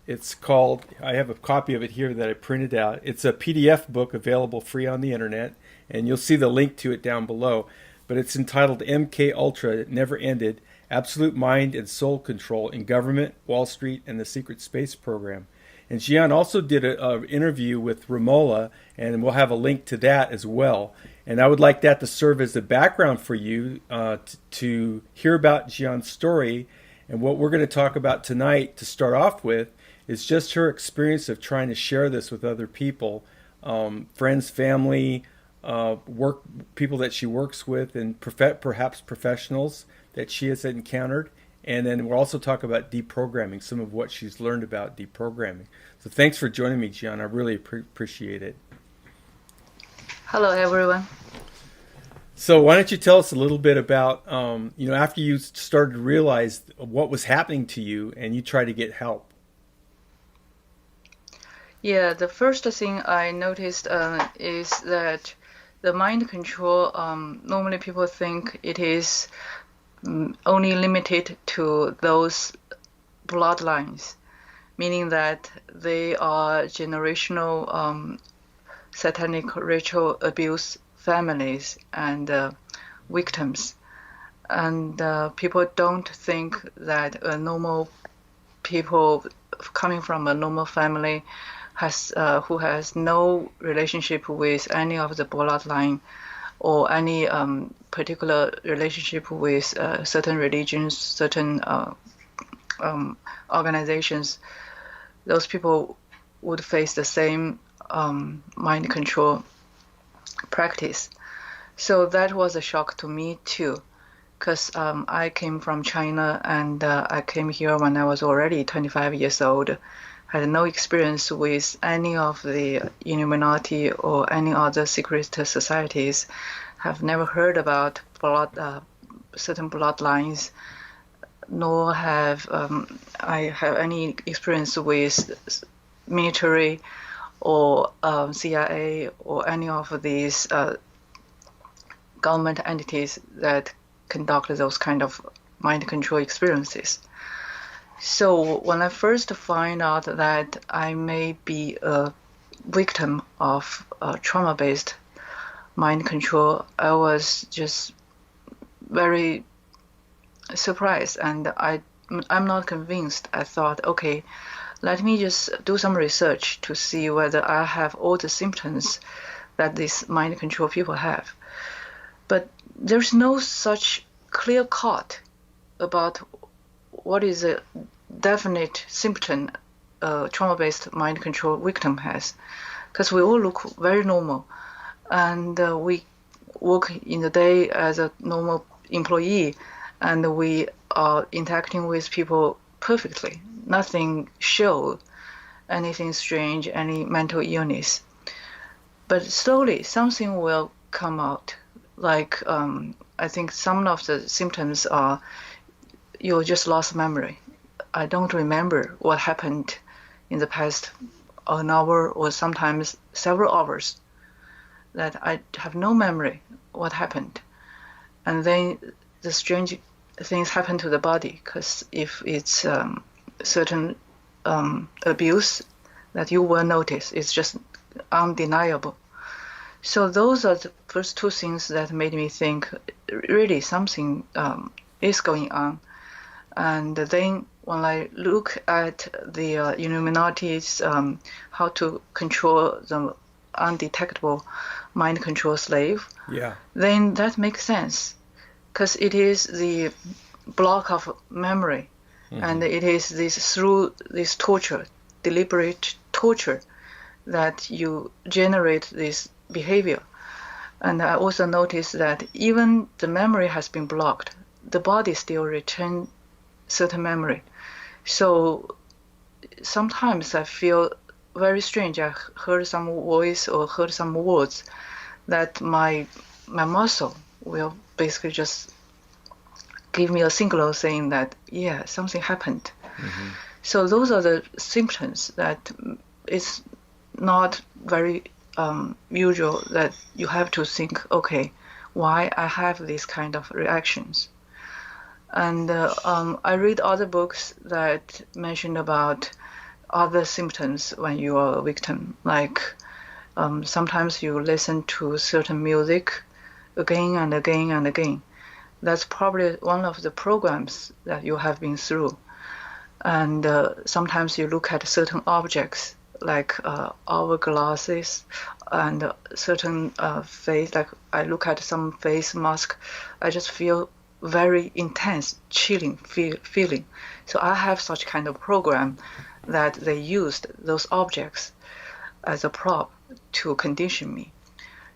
It's called, I have a copy of it here that I printed out. It's a PDF book available free on the internet, and you'll see the link to it down below. But it's entitled MK Ultra Never Ended, Absolute Mind and Soul Control in Government, Wall Street, and the Secret Space Program. And Jian also did an interview with Romola, and we'll have a link to that as well. And I would like that to serve as the background for you to hear about Jian's story And what we're going to talk about tonight to start off with is just her experience of trying to share this with other people, friends, family, work people that she works with, and perhaps professionals that she has encountered. And then we'll also talk about deprogramming, some of what she's learned about deprogramming. So thanks for joining me, Jian. I really appreciate it. Hello, everyone. So why don't you tell us a little bit about, after you started to realize what was happening to you and you tried to get help? Yeah, the first thing I noticed is that the mind control, normally people think it is only limited to those bloodlines, meaning that they are generational Satanic Ritual Abuse families and victims. And people don't think that a normal people coming from a normal family who has no relationship with any of the bloodline or any particular relationship with certain religions, certain organizations, those people would face the same mind control practice. So that was a shock to me too, because I came from China and I came here when I was already 25 years old. Had no experience with any of the Illuminati or any other secret societies. Have never heard about certain bloodlines, nor have I have any experience with military or CIA or any of these government entities that conduct those kind of mind control experiences. So when I first find out that I may be a victim of trauma-based mind control, I was just very surprised, and I'm not convinced. I thought, okay, let me just do some research to see whether I have all the symptoms that these mind control people have. But there's no such clear cut about what is a definite symptom a trauma-based mind control victim has, because we all look very normal, and we work in the day as a normal employee, and we are interacting with people perfectly. Nothing show anything strange, any mental illness. But slowly something will come out. Like I think some of the symptoms are you just lost memory. I don't remember what happened in the past an hour or sometimes several hours. That I have no memory what happened. And then the strange things happen to the body, because if it's certain abuse that you will notice, it's just undeniable. So those are the first two things that made me think really something is going on. And then when I look at the Illuminati's how to control the undetectable mind control slave, then that makes sense, because it is the block of memory, and it is through this torture, deliberate torture, that you generate this behavior. And I also noticed that even the memory has been blocked, the body still retains certain memory. So sometimes I feel very strange. I heard some voice or heard some words that my muscle will basically just give me a signal saying that, yeah, something happened. So those are the symptoms that it's not very usual, that you have to think, okay, why I have these kind of reactions. And I read other books that mention about other symptoms when you are a victim, like sometimes you listen to certain music again and again and again. That's probably one of the programs that you have been through. And sometimes you look at certain objects, like hourglasses and certain face, like I look at some face mask, I just feel very intense chilling feeling. So I have such kind of program that they used those objects as a prop to condition me.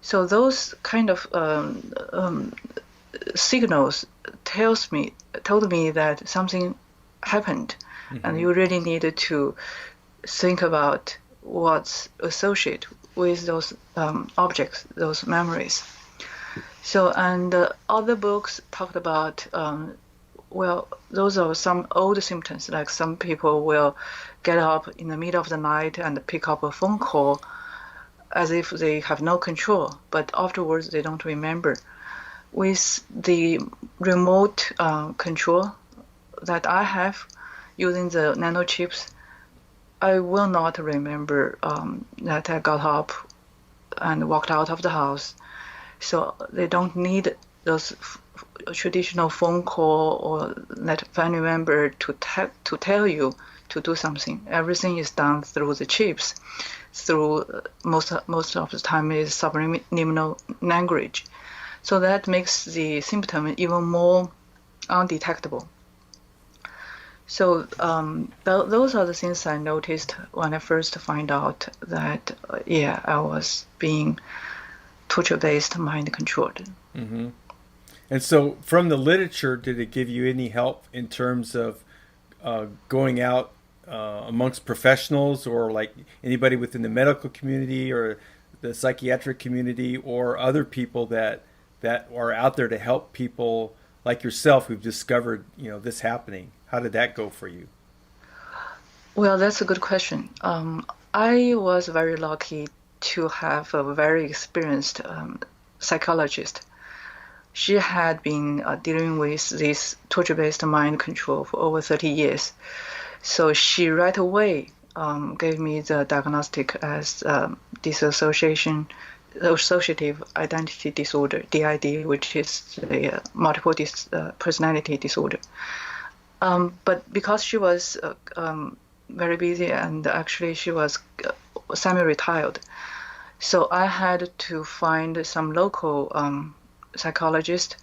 So those kind of signals told me that something happened, and you really needed to think about what's associated with those objects, those memories. So, and other books talked about, well, those are some old symptoms, like some people will get up in the middle of the night and pick up a phone call as if they have no control, but afterwards they don't remember. With the remote control that I have using the nanochips, I will not remember that I got up and walked out of the house. So they don't need those traditional phone call or let family member to tell you to do something. Everything is done through the chips, through most of the time is subliminal language. So that makes the symptom even more undetectable. So those are the things I noticed when I first find out that, I was being torture-based mind controlled. Mm-hmm. And so from the literature, did it give you any help in terms of going out amongst professionals, or like anybody within the medical community or the psychiatric community, or other people that are out there to help people like yourself who've discovered this happening? How did that go for you? Well, that's a good question. I was very lucky to have a very experienced psychologist. She had been dealing with this torture-based mind control for over 30 years. So she right away gave me the diagnostic as dissociative identity disorder, DID, which is the multiple personality disorder. But because she was very busy, and actually she was semi-retired, so I had to find some local psychologist,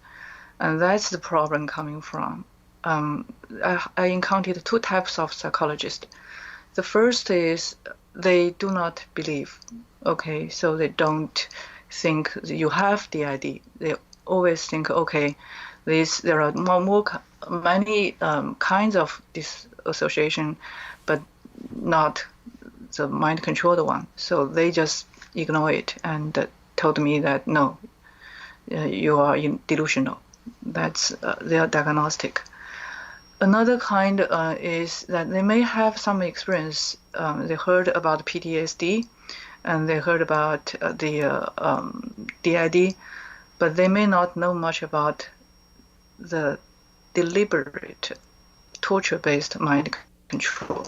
and that's the problem coming from. I encountered two types of psychologists. The first is they do not believe. Okay, so they don't think you have DID. They always think, okay, there are many kinds of dissociation, but not the mind controlled one. So they just ignore it and told me that no, you are delusional. That's their diagnostic. Another kind is that they may have some experience. They heard about PTSD, and they heard about the DID, but they may not know much about the deliberate torture-based mind control.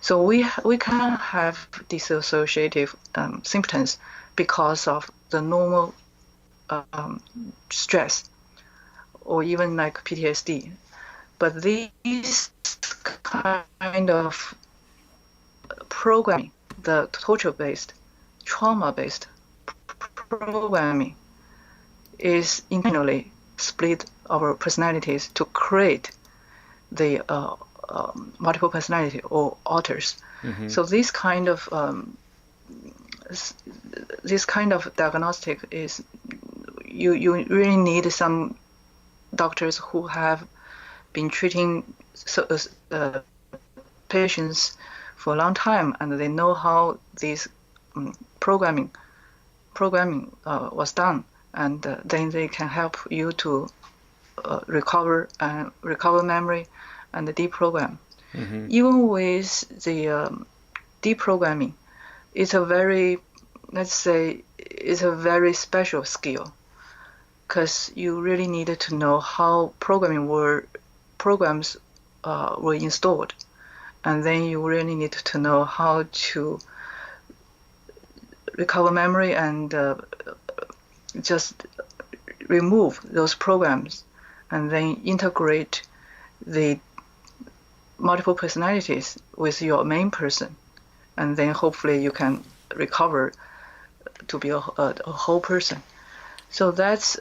So we can have dissociative symptoms because of the normal stress, or even like PTSD. But these kind of programming, the torture-based, trauma-based programming, is intentionally split our personalities to create the multiple personality or alters. Mm-hmm. So this kind of diagnostic is you really need some doctors who have been treating patients for a long time, and they know how this programming was done, and then they can help you to recover memory and deprogram. Mm-hmm. Even with the deprogramming, it's a very special skill, because you really needed to know how programs were installed, and then you really need to know how to recover memory and just remove those programs, and then integrate the multiple personalities with your main person, and then hopefully you can recover to be a whole person. So that's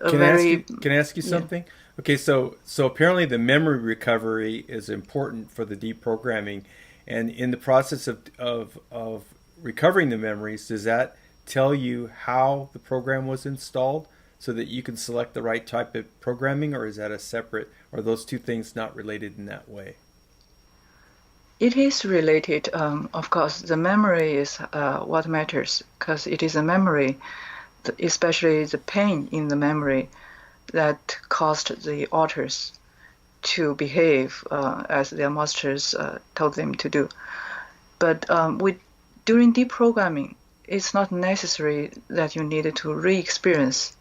Can I ask you yeah. something? Okay, so apparently the memory recovery is important for the deprogramming, and in the process of recovering the memories, does that tell you how the program was installed so that you can select the right type of programming, or is that a separate, or are those two things not related in that way? It is related. Of course, the memory is what matters because it is a memory, especially the pain in the memory, that caused the authors to behave as their masters told them to do. But during deprogramming, it's not necessary that you need to re-experience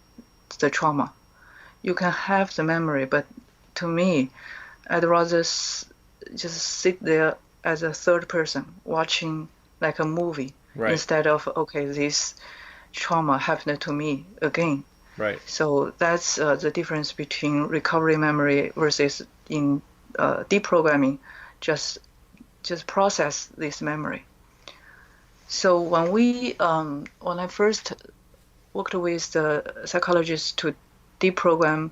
the trauma. You can have the memory, but to me, I'd rather just sit there as a third person watching like a movie Right. instead of, okay, this trauma happened to me again. Right. So that's the difference between recovery memory versus in deprogramming, just process this memory. So when I first worked with the psychologist to deprogram,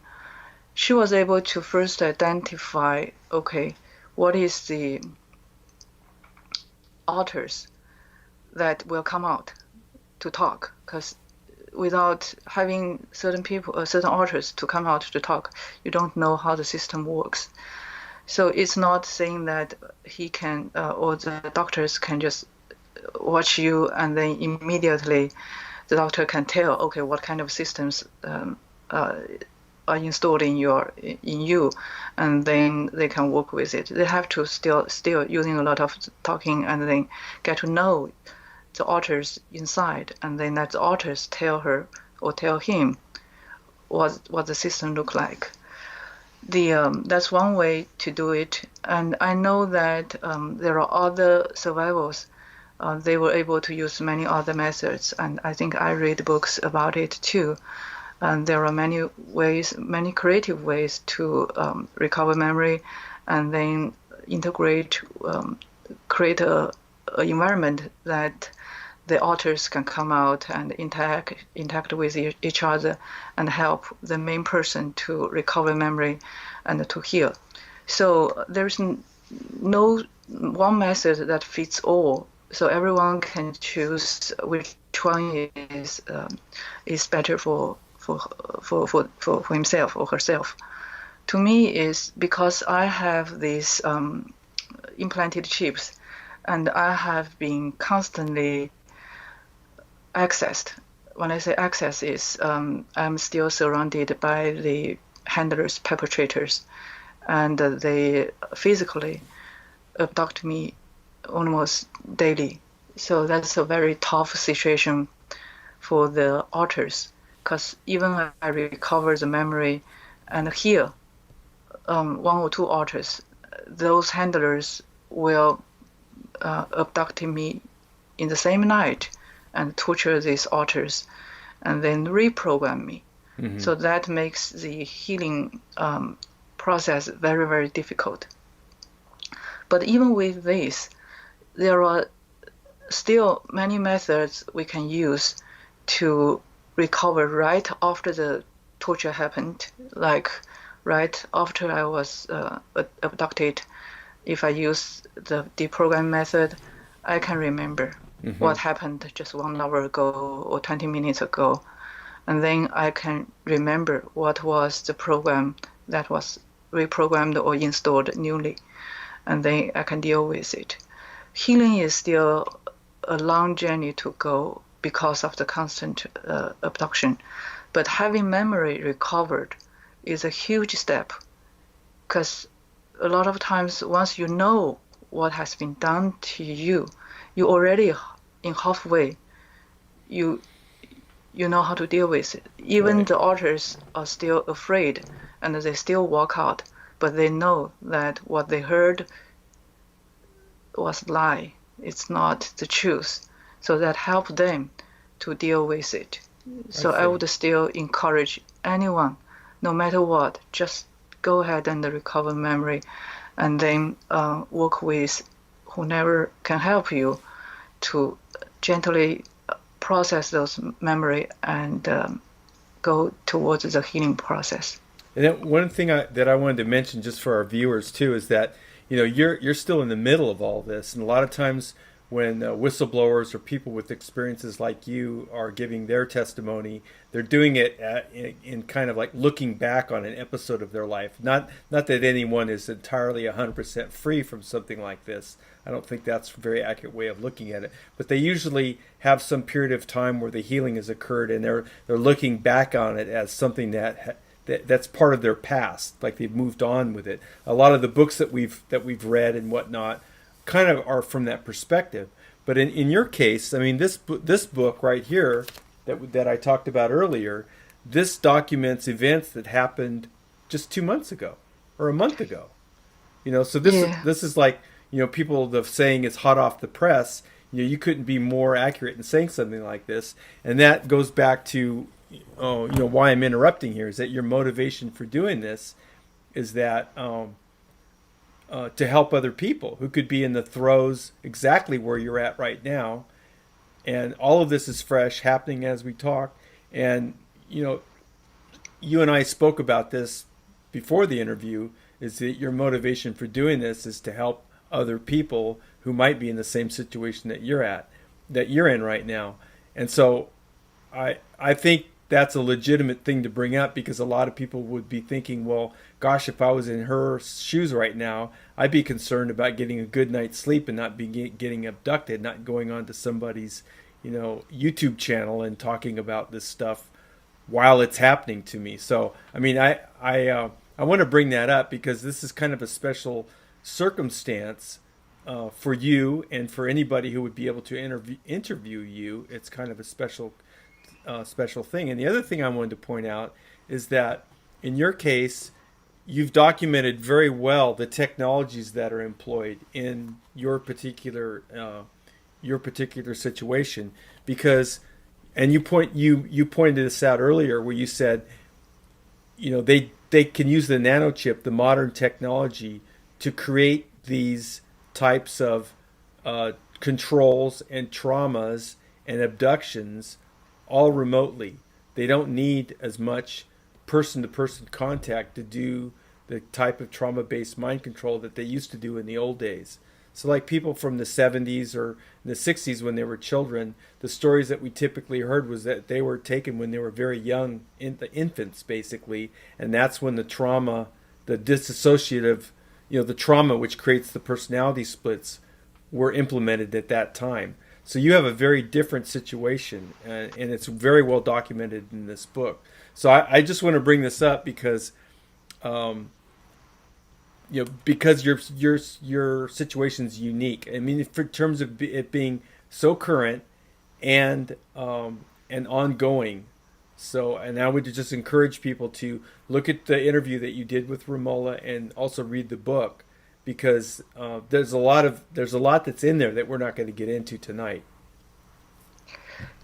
she was able to first identify, okay, what is the authors that will come out to talk, because without having certain people, certain authors to come out to talk, you don't know how the system works. So it's not saying that he can or the doctors can just watch you and then immediately the doctor can tell, okay, what kind of systems are installed in you, and then they can work with it. They have to still using a lot of talking and then get to know the authors inside, and then let the authors tell her or tell him what the system look like. That's one way to do it, and I know that there are other survivors. They were able to use many other methods, and I think I read books about it too. And there are many ways, many creative ways to recover memory, and then integrate, create a environment that the authors can come out and interact with each other and help the main person to recover memory and to heal. So there's no one method that fits all. So everyone can choose which one is better for himself or herself. To me, is because I have these implanted chips, and I have been constantly accessed. When I say access, is I'm still surrounded by the handlers, perpetrators, and they physically abduct me almost daily. So that's a very tough situation for the authors, because even I recover the memory and hear one or two authors, those handlers will abduct me in the same night and torture these authors and then reprogram me. Mm-hmm. So that makes the healing process very, very difficult. But even with this, there are still many methods we can use to recover right after the torture happened, like right after I was abducted. If I use the deprogram method, I can remember what happened just 1 hour ago or 20 minutes ago. And then I can remember what was the program that was reprogrammed or installed newly. And then I can deal with it. Healing is still a long journey to go because of the constant abduction. But having memory recovered is a huge step, because a lot of times once you know what has been done to you, you already in halfway, you know how to deal with it. Even right. The authors are still afraid and they still walk out, but they know that what they heard was a lie. It's not the truth. So that helps them to deal with it. So I would still encourage anyone, no matter what, just go ahead and recover memory, and then work with whoever can help you to gently process those memory and go towards the healing process. And then one thing that I wanted to mention just for our viewers too is that you're still in the middle of all this, and a lot of times when whistleblowers or people with experiences like you are giving their testimony, they're doing it in kind of like looking back on an episode of their life. Not that anyone is entirely 100% free from something like this. I don't think that's a very accurate way of looking at it. But they usually have some period of time where the healing has occurred, and they're looking back on it as something that's part of their past, like they've moved on with it. A lot of the books that we've read and whatnot kind of are from that perspective. But in your case, I mean, this book right here that I talked about earlier, this documents events that happened just 2 months ago or a month ago. So this is like, people, the saying is hot off the press. You couldn't be more accurate in saying something like this, and that goes back to why I'm interrupting here, is that your motivation for doing this is that to help other people who could be in the throes exactly where you're at right now. And all of this is fresh, happening as we talk. And, you and I spoke about this before the interview, is that your motivation for doing this is to help other people who might be in the same situation that you're in right now. And so I think that's a legitimate thing to bring up, because a lot of people would be thinking, well, gosh, if I was in her shoes right now, I'd be concerned about getting a good night's sleep and not getting abducted, not going on to somebody's, YouTube channel and talking about this stuff while it's happening to me. So, I mean, I want to bring that up because this is kind of a special circumstance for you and for anybody who would be able to interview you. It's kind of a special thing. And the other thing I wanted to point out is that in your case, you've documented very well the technologies that are employed in your particular situation, because, and you pointed this out earlier where you said, they can use the nanochip, the modern technology, to create these types of controls and traumas and abductions all remotely. They don't need as much person-to-person contact to do the type of trauma-based mind control that they used to do in the old days. So like people from the 70s or the 60s when they were children, the stories that we typically heard was that they were taken when they were very young, the infants basically, and that's when the trauma, the dissociative, the trauma which creates the personality splits were implemented at that time. So you have a very different situation, and it's very well documented in this book. So I just want to bring this up because, because your situation's unique. I mean, in terms of it being so current and ongoing. So, and I would just encourage people to look at the interview that you did with Romola and also read the book, because there's a lot that's in there that we're not going to get into tonight.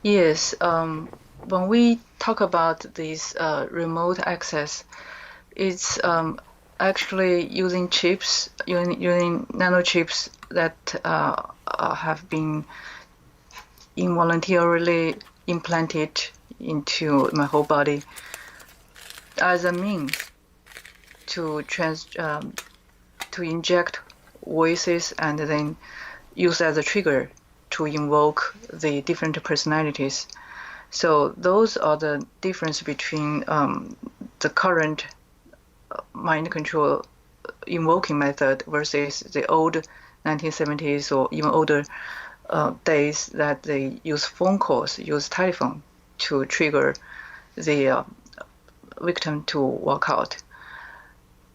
Yes, when we talk about this remote access, it's actually using chips, using nanochips that have been involuntarily implanted into my whole body as a means to inject voices and then use as a trigger to invoke the different personalities. So those are the difference between the current mind control invoking method versus the old 1970s or even older days that they use phone calls, use telephone to trigger the victim to walk out.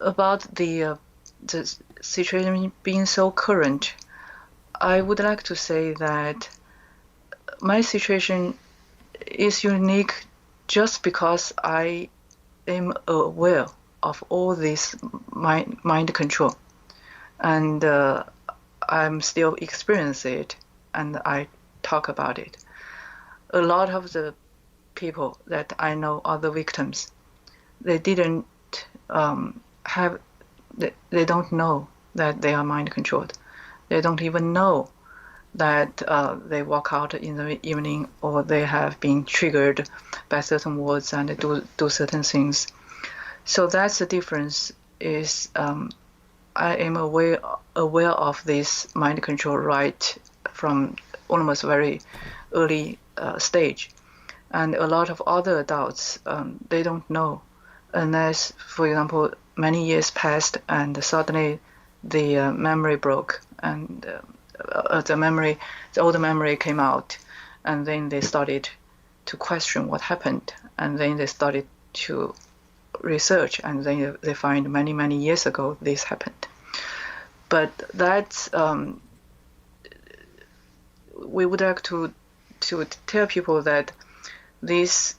About the situation being so current, I would like to say that my situation is unique just because I am aware of all this mind control, and I'm still experiencing it, and I talk about it. A lot of the people that I know are the victims. They didn't they don't know that they are mind controlled. They don't even know that they walk out in the evening, or they have been triggered by certain words and do certain things. So that's the difference. Is I am aware of this mind control right from almost very early stage, and a lot of other adults they don't know, unless, for example, many years passed and suddenly the memory broke, and the older memory came out, and then they started to question what happened, and then they started to research, and then they find many years ago this happened. But that's we would like to tell people that this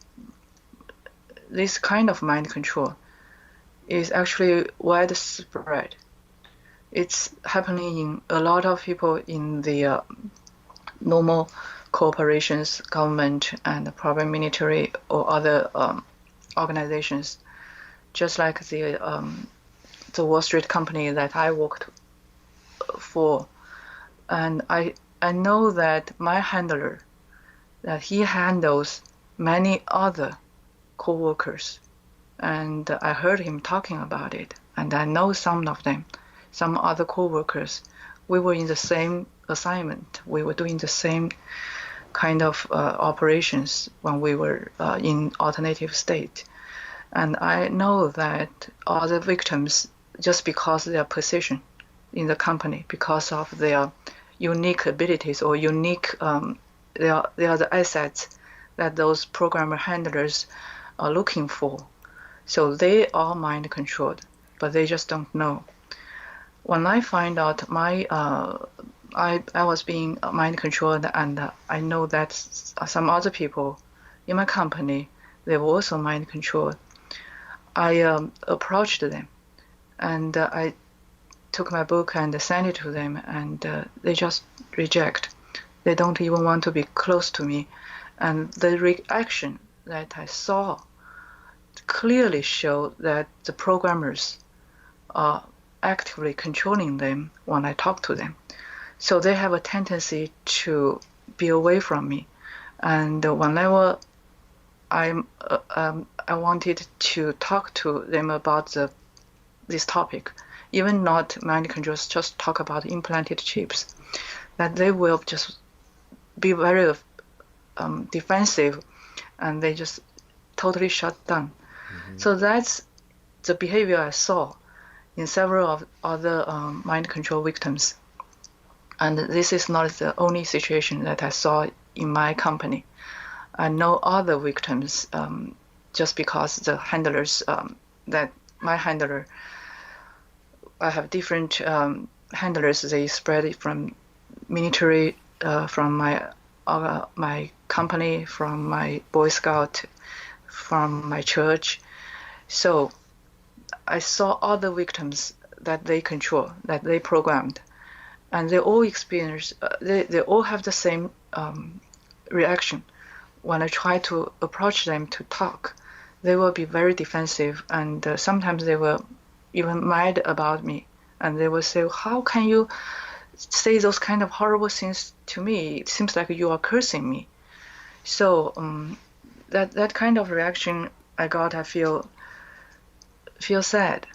kind of mind control is actually widespread. It's happening in a lot of people in the normal corporations, government, and probably military or other organizations, just like the Wall Street company that I worked for. And I know that my handler, that he handles many other co-workers, and I heard him talking about it, and I know some of them, some other co-workers. We were in the same assignment. We were doing the same kind of operations when we were in alternative state. And I know that other victims, just because of their position in the company, because of their unique abilities or unique, they are the assets that those programmer handlers are looking for. So they are mind controlled, but they just don't know. When I find out I was being mind controlled, and I know that some other people in my company, they were also mind controlled, I approached them, and I took my book and sent it to them, and they just reject. They don't even want to be close to me. And the reaction that I saw clearly showed that the programmers are actively controlling them when I talk to them. So they have a tendency to be away from me. And whenever I wanted to talk to them about this topic, even not mind control, just talk about implanted chips, that they will just be very defensive, and they just totally shut down. Mm-hmm. So that's the behavior I saw in several of other mind control victims. And this is not the only situation that I saw in my company. I know other victims, just because the handlers, that my handler, I have different handlers. They spread it from military, from my company, from my Boy Scout, from my church. So I saw other victims that they control, that they programmed, and they all experience, they all have the same reaction. When I try to approach them to talk, they will be very defensive, and sometimes they will even mad about me, and they will say, "How can you say those kind of horrible things to me? It seems like you are cursing me." So that kind of reaction I got, I feel sad,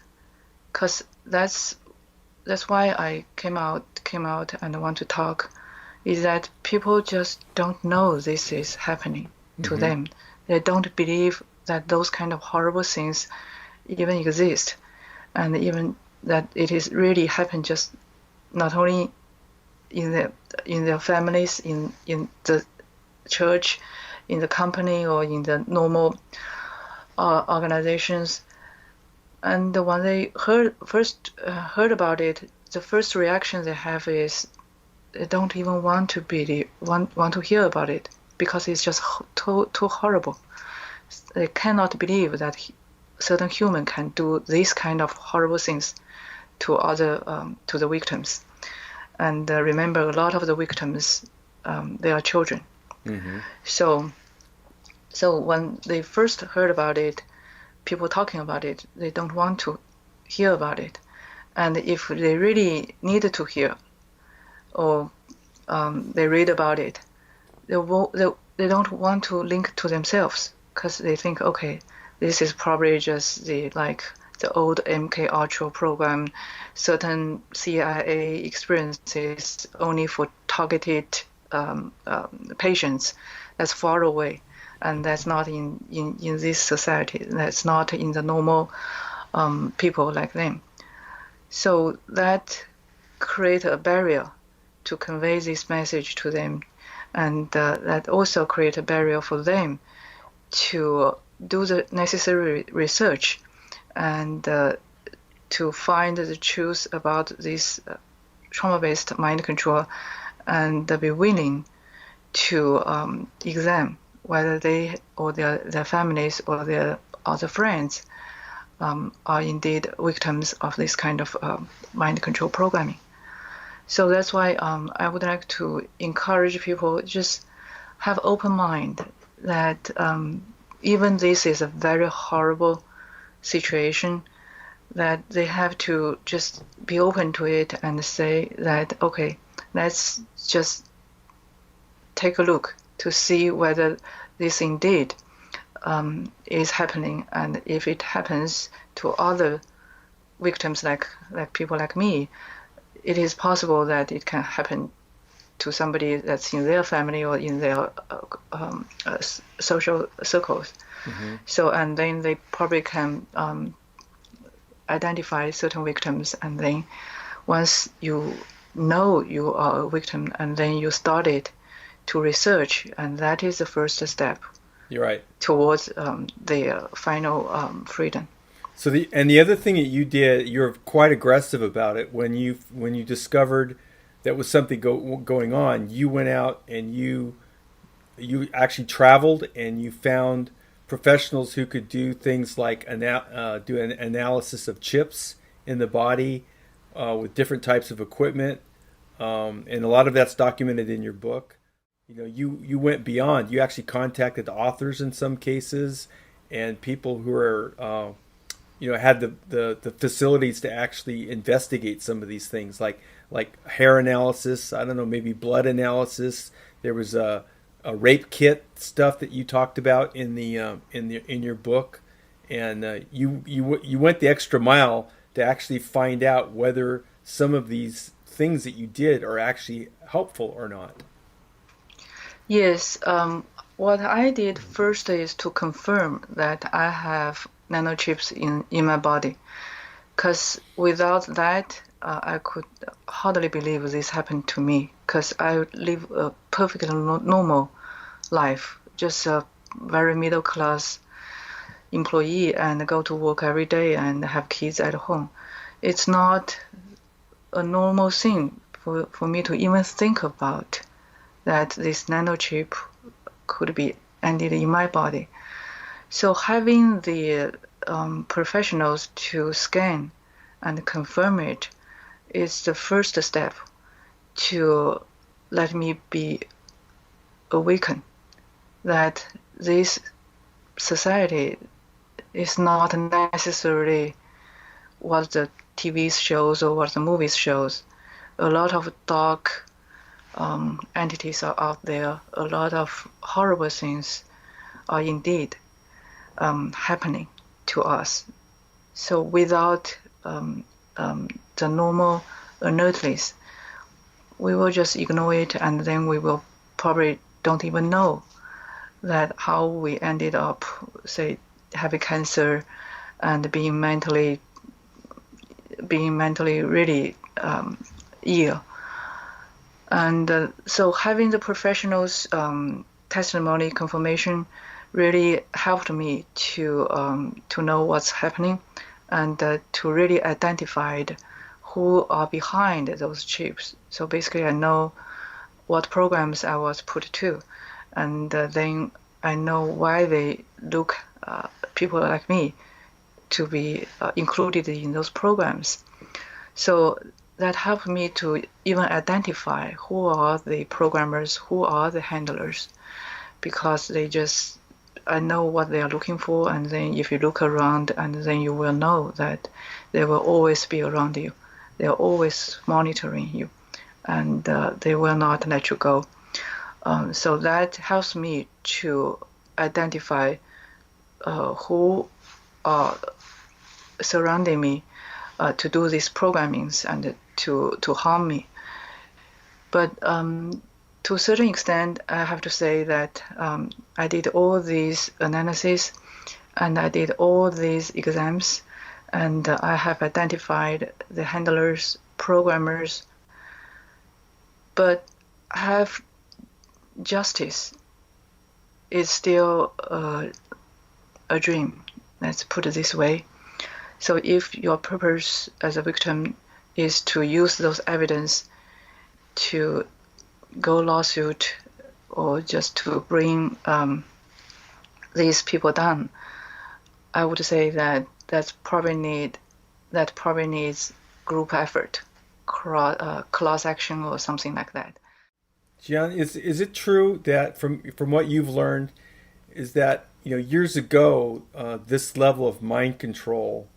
because that's why I came out and want to talk, is that people just don't know this is happening to mm-hmm. them. They don't believe that those kind of horrible things even exist, and even that it is really happened, just not only in their families, in the church, in the company, or in the normal organizations. And when they first heard about it, the first reaction they have is they don't even want to hear about it, because it's just too horrible. They cannot believe that certain human can do these kind of horrible things to to the victims. And remember, a lot of the victims, they are children. Mm-hmm. So when they first heard about it, people talking about it, they don't want to hear about it. And if they really needed to hear, or they read about it, they don't want to link to themselves because they think, okay, this is probably just the old MK Ultra program, certain CIA experiences only for targeted patients. That's far away, and that's not in this society. That's not in the normal people like them. So that create a barrier to convey this message to them, and that also create a barrier for them to do the necessary research and to find the truth about this trauma-based mind control, and be willing to examine whether they or their families or their other friends are indeed victims of this kind of mind control programming. So that's why I would like to encourage people just have open mind that even this is a very horrible situation, that they have to just be open to it and say that, okay, let's just take a look to see whether this indeed is happening, and if it happens to other victims like people like me, it is possible that it can happen to somebody that's in their family or in their social circles. Mm-hmm. So, and then they probably can identify certain victims, and then once you know you are a victim, and then you started to research, and that is the first step. You're right. Towards the final freedom. So the other thing that you did, you're quite aggressive about it. When you discovered that was something going on, you went out and you actually traveled and you found professionals who could do things like do an analysis of chips in the body with different types of equipment, and a lot of that's documented in your book. You know, you went beyond. You actually contacted authors in some cases and people who are had the facilities to actually investigate some of these things, like hair analysis. I don't know, maybe blood analysis. There was a rape kit stuff that you talked about in your book, and you went the extra mile to actually find out whether some of these things that you did are actually helpful or not. Yes, what I did first is to confirm that I have nanochips in my body, because without that, I could hardly believe this happened to me, because I live a perfectly normal life, just a very middle class employee, and go to work every day and have kids at home. It's not a normal thing for me to even think about that this nanochip could be ended in my body. So having the professionals to scan and confirm it is the first step to let me be awakened that this society is not necessarily what the TV shows or what the movies shows. A lot of dark entities are out there. A lot of horrible things are indeed happening to us. So without the normal alertness, we will just ignore it, and then we will probably don't even know that how we ended up, say, having cancer and being mentally really ill. And so having the professionals' testimony confirmation really helped me to know what's happening, and to really identify who are behind those chips. So basically, I know what programs I was put to, and then I know why they look people like me to be included in those programs. So that helped me to even identify who are the programmers, who are the handlers, because I know what they are looking for, and then if you look around, and then you will know that they will always be around you. They are always monitoring you. and they will not let you go. So that helps me to identify who are surrounding me to do these programmings and to harm me. But to a certain extent, I have to say that I did all these analyses and I did all these exams, and I have identified the handlers, programmers, but have justice is still a dream. Let's put it this way. So if your purpose as a victim is to use those evidence to go lawsuit or just to bring these people down, I would say that probably needs group effort, class action or something like that. Jian, is it true that from what you've learned, is that years ago this level of mind control,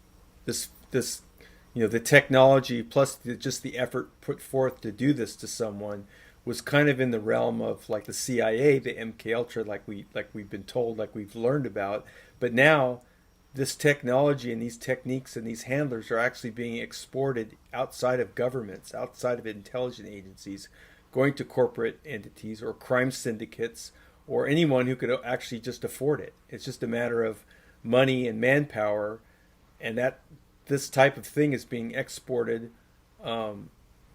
this the technology plus just the effort put forth to do this to someone was kind of in the realm of like the CIA, the MK Ultra, like we've been told, like we've learned about, but now this technology and these techniques and these handlers are actually being exported outside of governments, outside of intelligence agencies, going to corporate entities or crime syndicates or anyone who could actually just afford it. It's just a matter of money and manpower, and that this type of thing is being exported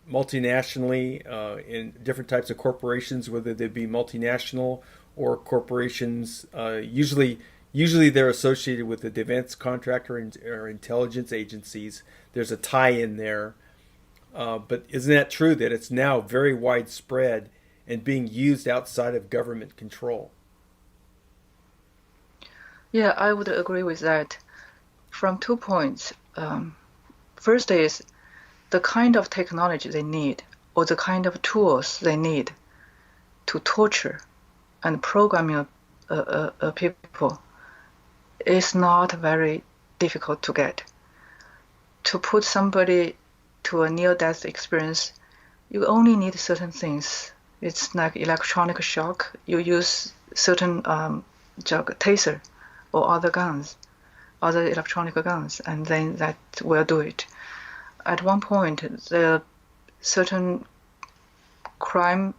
multinationally in different types of corporations, whether they be multinational or corporations. Usually they're associated with the defense contractor or intelligence agencies. There's a tie-in there. But isn't that true that it's now very widespread and being used outside of government control? Yeah, I would agree with that from 2 points. First is the kind of technology they need or the kind of tools they need to torture and programming people is not very difficult to get. To put somebody to a near-death experience, you only need certain things. It's like electronic shock. You use certain taser or other electronic guns, and then that will do it. At one point, the certain crime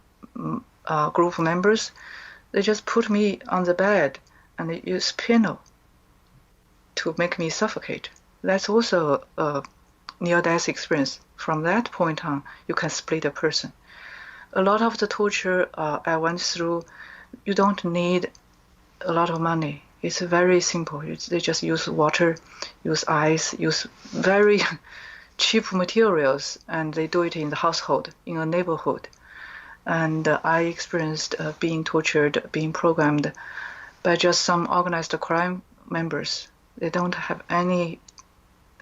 group members, they just put me on the bed and they use piano to make me suffocate. That's also a near-death experience. From that point on, you can split a person. A lot of the torture I went through, you don't need a lot of money. It's very simple. They just use water, use ice, use very cheap materials, and they do it in the household, in a neighborhood. And I experienced being tortured, being programmed by just some organized crime members. They don't have any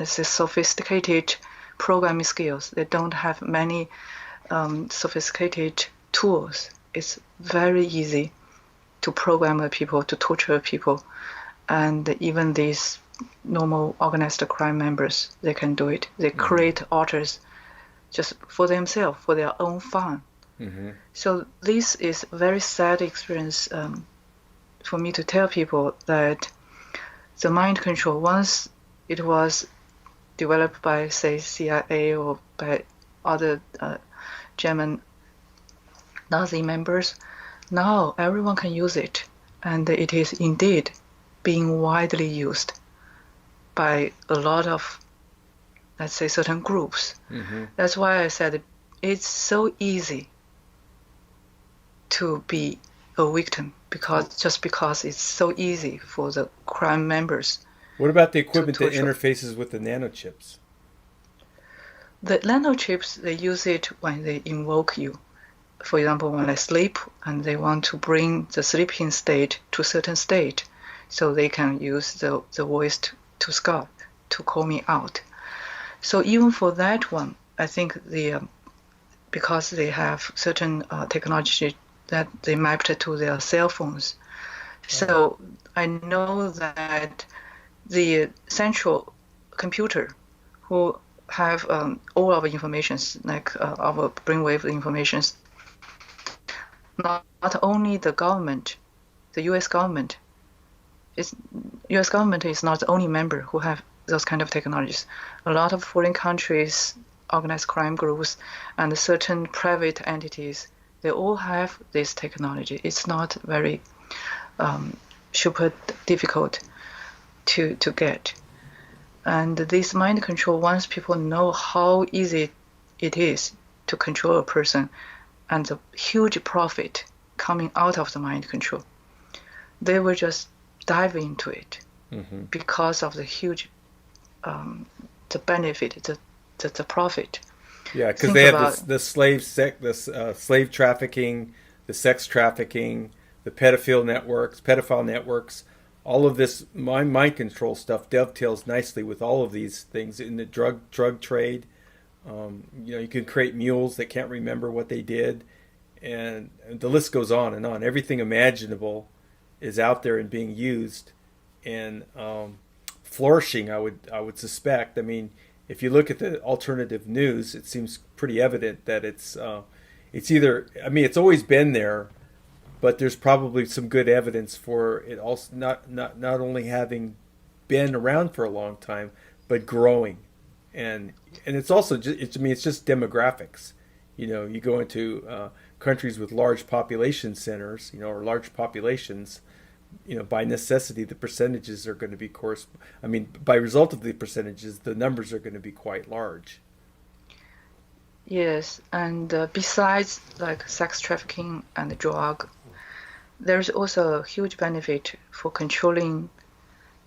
sophisticated programming skills. They don't have many sophisticated tools. It's very easy to program people, to torture people. And even these normal organized crime members, they can do it. They create altars just for themselves, for their own fun. Mm-hmm. So this is a very sad experience for me to tell people that the mind control, once it was developed by, say, CIA or by other German Nazi members, now everyone can use it. And it is indeed being widely used by a lot of, let's say, certain groups. Mm-hmm. That's why I said it's so easy to be a victim, because it's so easy for the crime members. What about the equipment that interfaces with the nanochips? The nanochips, they use it when they invoke you. For example, when I sleep and they want to bring the sleeping state to a certain state, so they can use the voice to call me out. So even for that one, I think because they have certain technology that they mapped to their cell phones. So I know that the central computer who have all our informations, like our brainwave informations. Not only the government, the U.S. government. U.S. government is not the only member who have those kind of technologies. A lot of foreign countries, organized crime groups, and certain private entities, they all have this technology. It's not very super difficult to get. And this mind control, once people know how easy it is to control a person and the huge profit coming out of the mind control, they will just dive into it because of the huge the benefit, the profit. Yeah, because they have the slave trafficking, the sex trafficking, the pedophile networks. All of this mind control stuff dovetails nicely with all of these things in the drug trade. You can create mules that can't remember what they did, and the list goes on and on. Everything imaginable is out there and being used and flourishing. I would suspect. I mean, if you look at the alternative news, it seems pretty evident that it's either. I mean, it's always been there, but there's probably some good evidence for it also not only having been around for a long time, but growing, and it's also it's just demographics. You go into countries with large population centers, or large populations. By necessity, the percentages are going to be by result of the percentages, the numbers are going to be quite large. Yes, and besides like sex trafficking and drug, there's also a huge benefit for controlling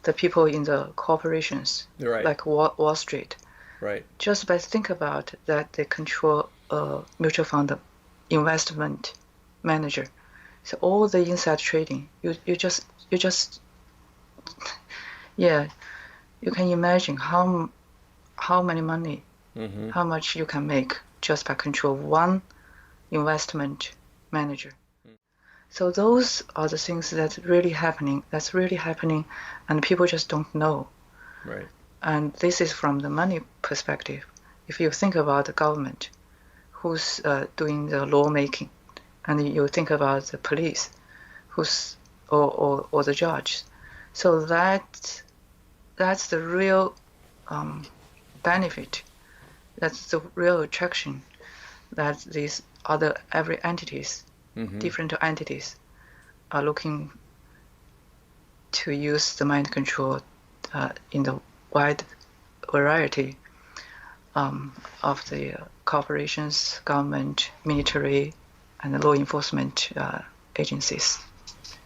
the people in the corporations, right. Like Wall Street. Right. Just by think about that, they control a mutual fund investment manager. So all the inside trading, you just yeah, you can imagine how many money, how much you can make just by control one investment manager. So those are the things that's really happening, and people just don't know. Right. And this is from the money perspective. If you think about the government, who's doing the lawmaking, and you think about the police, who's or the judge. So that's the real benefit. That's the real attraction that these every entities, different entities, are looking to use the mind control in the wide variety of the corporations, government, military, and the law enforcement agencies.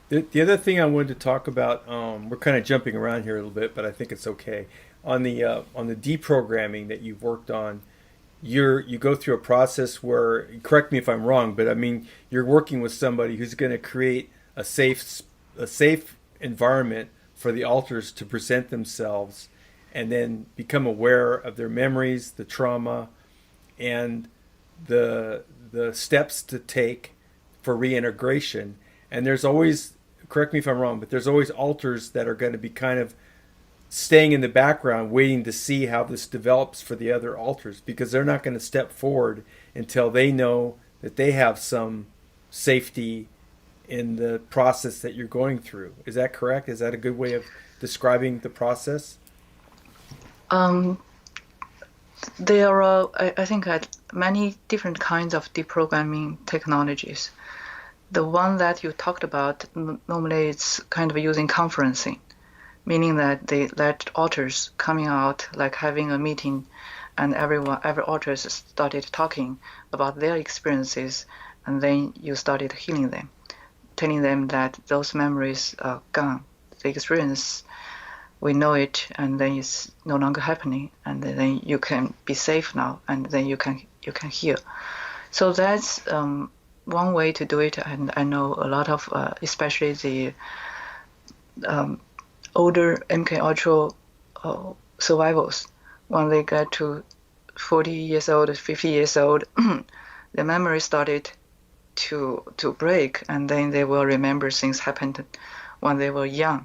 The other thing I wanted to talk about, we're kind of jumping around here a little bit, but I think it's okay. On the deprogramming that you've worked on, you go through a process where, correct me if I'm wrong, but I mean you're working with somebody who's going to create a safe environment for the alters to present themselves, and then become aware of their memories, the trauma, and the steps to take for reintegration. And there's always, correct me if I'm wrong, but there's always alters that are going to be kind of staying in the background, waiting to see how this develops for the other alters, because they're not going to step forward until they know that they have some safety in the process that you're going through. Is that correct? Is that a good way of describing the process? There are, I think, many different kinds of deprogramming technologies. The one that you talked about, normally it's kind of using conferencing, meaning that they let authors coming out, like having a meeting, and every authors started talking about their experiences, and then you started healing them, telling them that those memories are gone. The experience, we know it, and then it's no longer happening, and then you can be safe now, and then you can heal. So that's one way to do it, and I know a lot of, especially the older MK Ultra survivors, when they get to 40 years old, 50 years old, the memory started to break, and then they will remember things happened when they were young,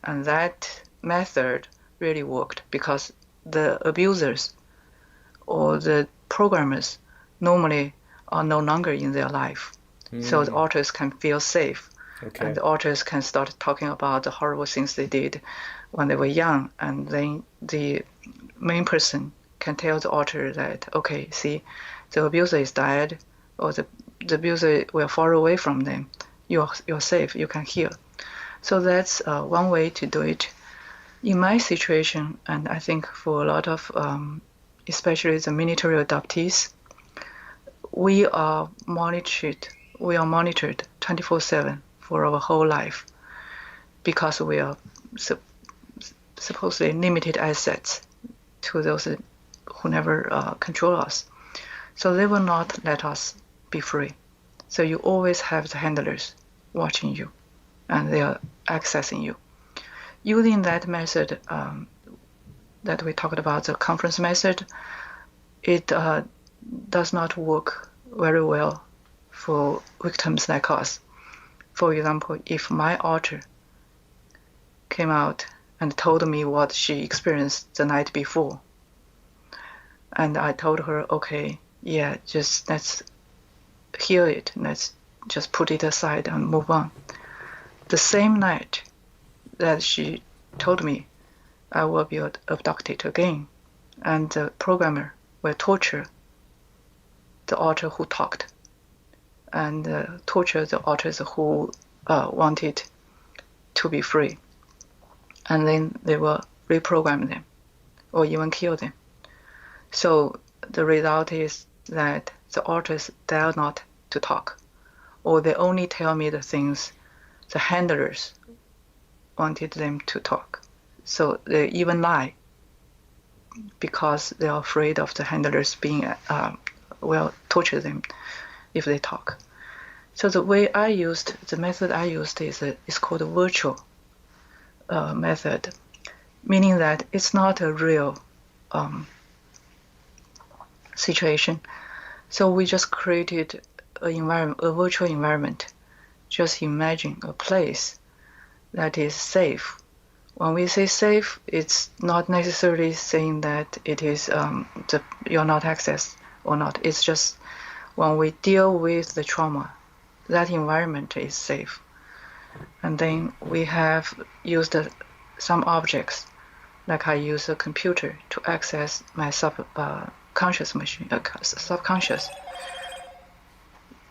and that method really worked because the abusers or the programmers normally are no longer in their life. So the authors can feel safe. Okay. And the authors can start talking about the horrible things they did when they were young. And then the main person can tell the author that, okay, see, the abuser is dead, or the abuser will far away from them. You're safe, you can heal. So that's one way to do it. In my situation, and I think for a lot of, especially the military adoptees, we are monitored 24/7 for our whole life, because we are supposedly limited assets to those who never control us. So they will not let us be free. So you always have the handlers watching you, and they are accessing you. Using that method that we talked about, the conference method, it does not work very well for victims like us. For example, if my author came out and told me what she experienced the night before, and I told her, okay, yeah, just let's hear it, let's just put it aside and move on. The same night that she told me I will be abducted again, and the programmer will torture the author who talked, and torture the authors who wanted to be free. And then they will reprogram them or even kill them. So the result is that the authors dare not to talk, or they only tell me the things the handlers wanted them to talk. So they even lie because they are afraid of the handlers being will torture them if they talk. So the method I used is called a virtual method, meaning that it's not a real situation. So we just created a virtual environment. Just imagine a place that is safe. When we say safe, it's not necessarily saying that it is you're not accessed or not. It's just when we deal with the trauma, that environment is safe. And then we have used some objects, like I use a computer to access my subconscious machine, subconscious.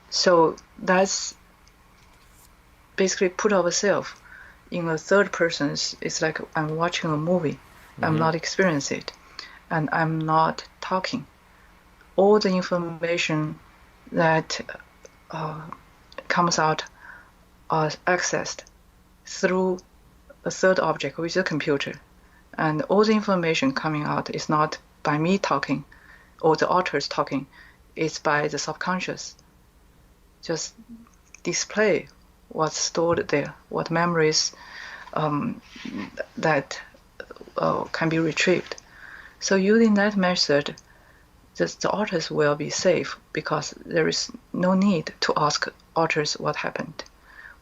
So that's basically put ourselves in a third person's. It's like I'm watching a movie. Mm-hmm. I'm not experiencing it, and I'm not talking. All the information that comes out are accessed through a third object, which is a computer. And all the information coming out is not by me talking or the authors talking, it's by the subconscious. Just display what's stored there, what memories that can be retrieved. So using that method, the authors will be safe because there is no need to ask authors what happened.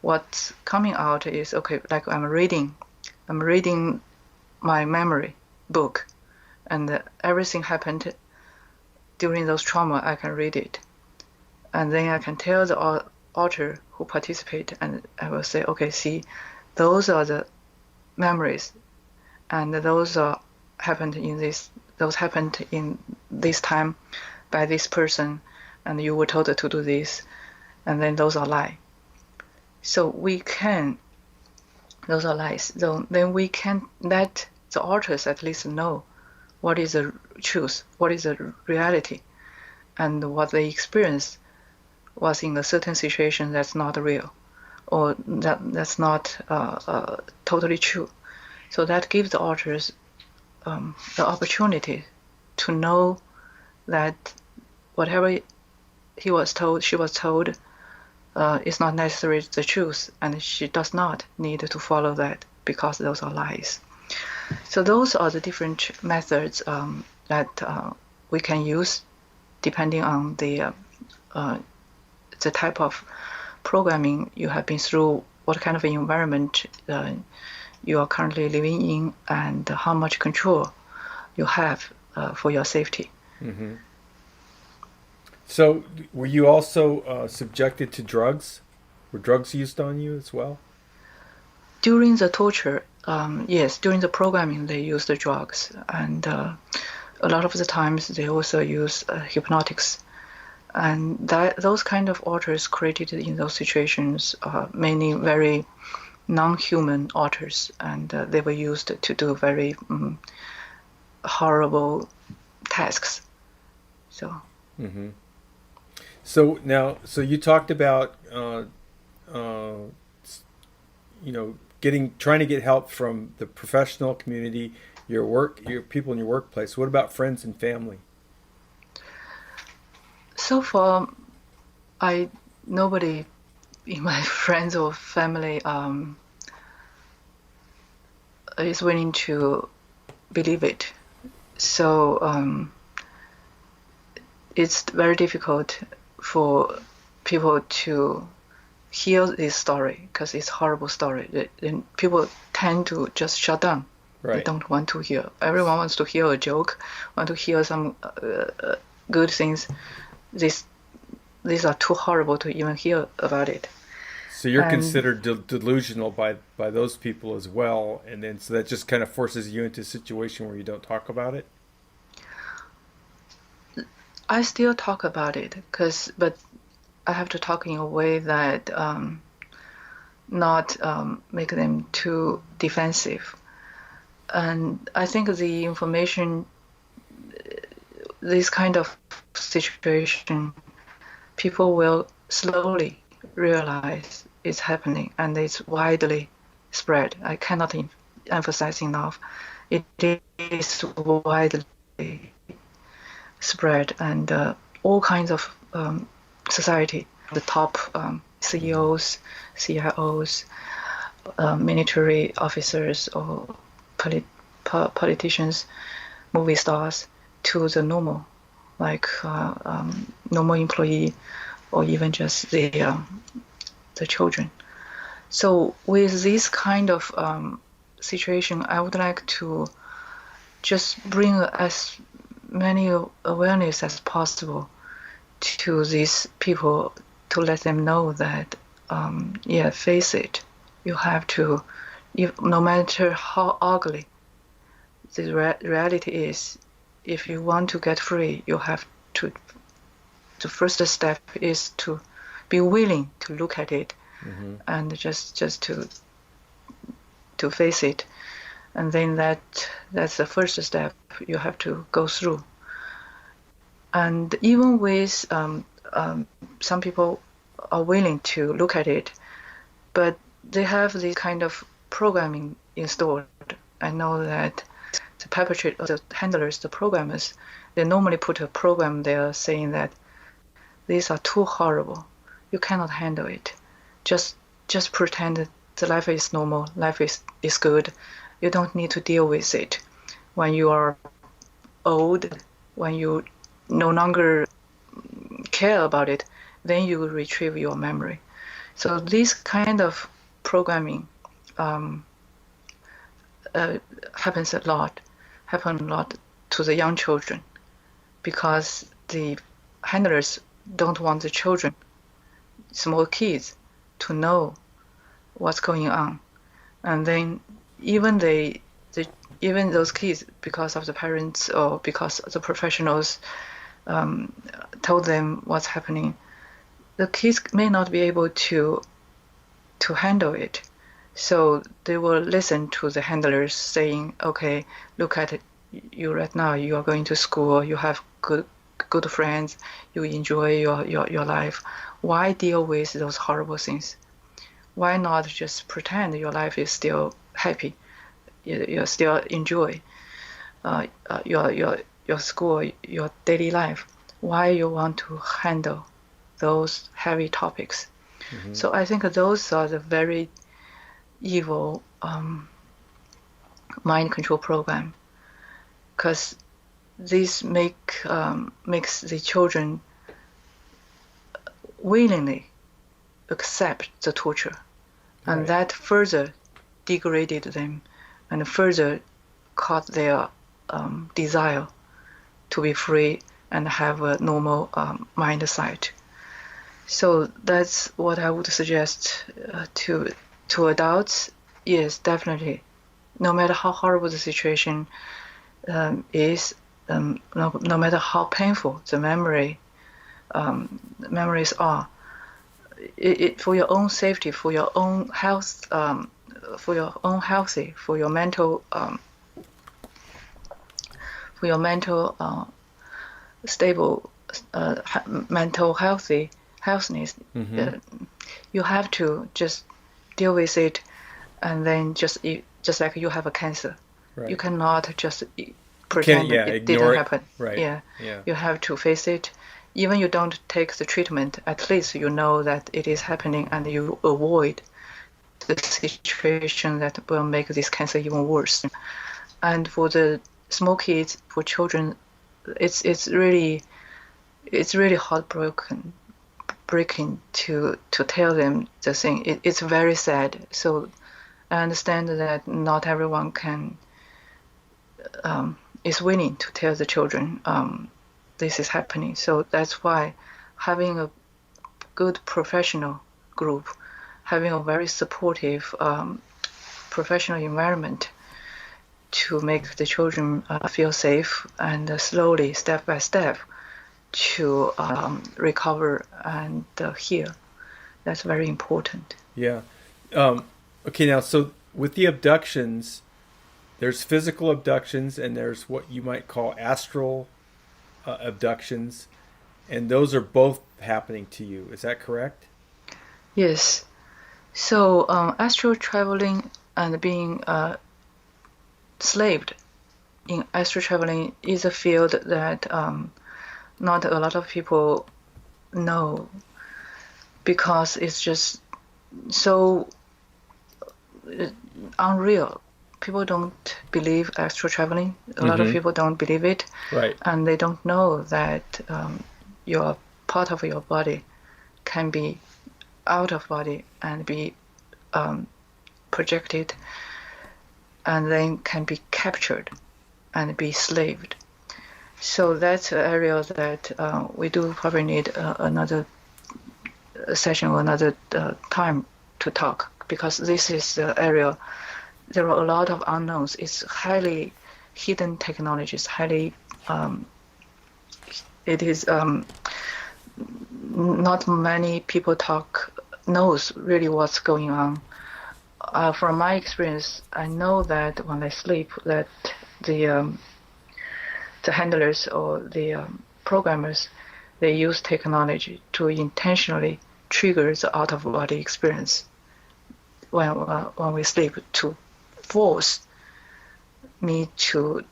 What's coming out is, okay, like I'm reading my memory book, and everything happened during those trauma, I can read it. And then I can tell the author who participated, and I will say, okay, see, those are the memories, and those happened in this time by this person, and you were told to do this, and then those are lies. So those are lies. So then we can let the authors at least know what is the truth, what is the reality, and what they experienced was in a certain situation that's not real, or that's not totally true. So that gives the authors the opportunity to know that whatever she was told is not necessarily the truth, and she does not need to follow that because those are lies. So those are the different methods that we can use depending on the type of programming you have been through, what kind of environment you are currently living in, and how much control you have for your safety. Mm-hmm. So, were you also subjected to drugs? Were drugs used on you as well? During the torture, yes, during the programming, they use the drugs, and a lot of the times they also use hypnotics. And those kind of alters created in those situations are many very non-human alters, and they were used to do very horrible tasks. So. Mm-hmm. So now, so you talked about, trying to get help from the professional community, your people in your workplace. What about friends and family? So far, nobody in my friends or family is willing to believe it. So it's very difficult for people to hear this story because it's a horrible story. Then people tend to just shut down. Right. They don't want to hear. Everyone wants to hear a joke, want to hear some good things. These are too horrible to even hear about it. So you're considered delusional by those people as well, and then so that just kind of forces you into a situation where you don't talk about it. I still talk about it but I have to talk in a way that not make them too defensive. And I think the information, this kind of situation, people will slowly realize it's happening and it's widely spread. I cannot emphasize enough. It is widely spread, and all kinds of society, the top CEOs, CIOs, military officers, or politicians, movie stars, to the normal, like normal employee, or even just the children. So with this kind of situation, I would like to just bring as many awareness as possible to these people, to let them know that, face it, you have to, no matter how ugly the reality is, if you want to get free, you have to, the first step is to be willing to look at it, and just to face it. And then that's the first step you have to go through. And even with some people are willing to look at it, but they have this kind of programming installed. I know that the perpetrators, the handlers, the programmers, they normally put a program there saying that these are too horrible. You cannot handle it. Just pretend that the life is normal, life is good. You don't need to deal with it. When you are old, when you no longer care about it, then you will retrieve your memory. So this kind of programming happens a lot to the young children, because the handlers don't want the children, small kids, to know what's going on. And then even even those kids, because of the parents or because the professionals told them what's happening, the kids may not be able to handle it. So they will listen to the handlers saying, okay, look at it, you right now, you are going to school, you have good friends, you enjoy your life. Why deal with those horrible things? Why not just pretend your life is still happy? You still enjoy your school, your daily life. Why you want to handle those heavy topics? So I think those are the very evil mind control program, because this makes the children willingly accept the torture, and that further degraded them and further caught their desire to be free and have a normal mind sight. So that's what I would suggest to adults. Yes, definitely. No matter how horrible the situation is, no matter how painful the memories are, for your own safety, for your own health, for your own healthy, for your mental stable, mental healthiness, you have to just deal with it, and then just like you have a cancer, Right. you cannot just pretend it didn't happen. Right. Yeah. Yeah. You have to face it. Even you don't take the treatment, at least you know that it is happening, and you avoid the situation that will make this cancer even worse. And for the small kids, for children, it's really breaking to tell them the thing. It's very sad. So I understand that not everyone is willing to tell the children this is happening. So that's why having a good professional group, having a very supportive professional environment to make the children feel safe, and slowly, step by step, to recover and heal. That's very important. Yeah. Okay, now, so with the abductions, there's physical abductions and there's what you might call astral abductions, and those are both happening to you. Is that correct? Yes. So astral traveling and being slaved in astral traveling is a field that not a lot of people know, because it's just so unreal. People don't believe astral traveling. A lot of people don't believe it. Right. And they don't know that your part of your body can be out of body and be projected, and then can be captured and be slaved. So that's an area that we do probably need another session or another time to talk, because this is the area. There are a lot of unknowns. It's highly hidden technologies. It is not many people knows really what's going on. From my experience, I know that when I sleep, that the handlers or the programmers, they use technology to intentionally trigger the out-of-body experience when we sleep, to force me to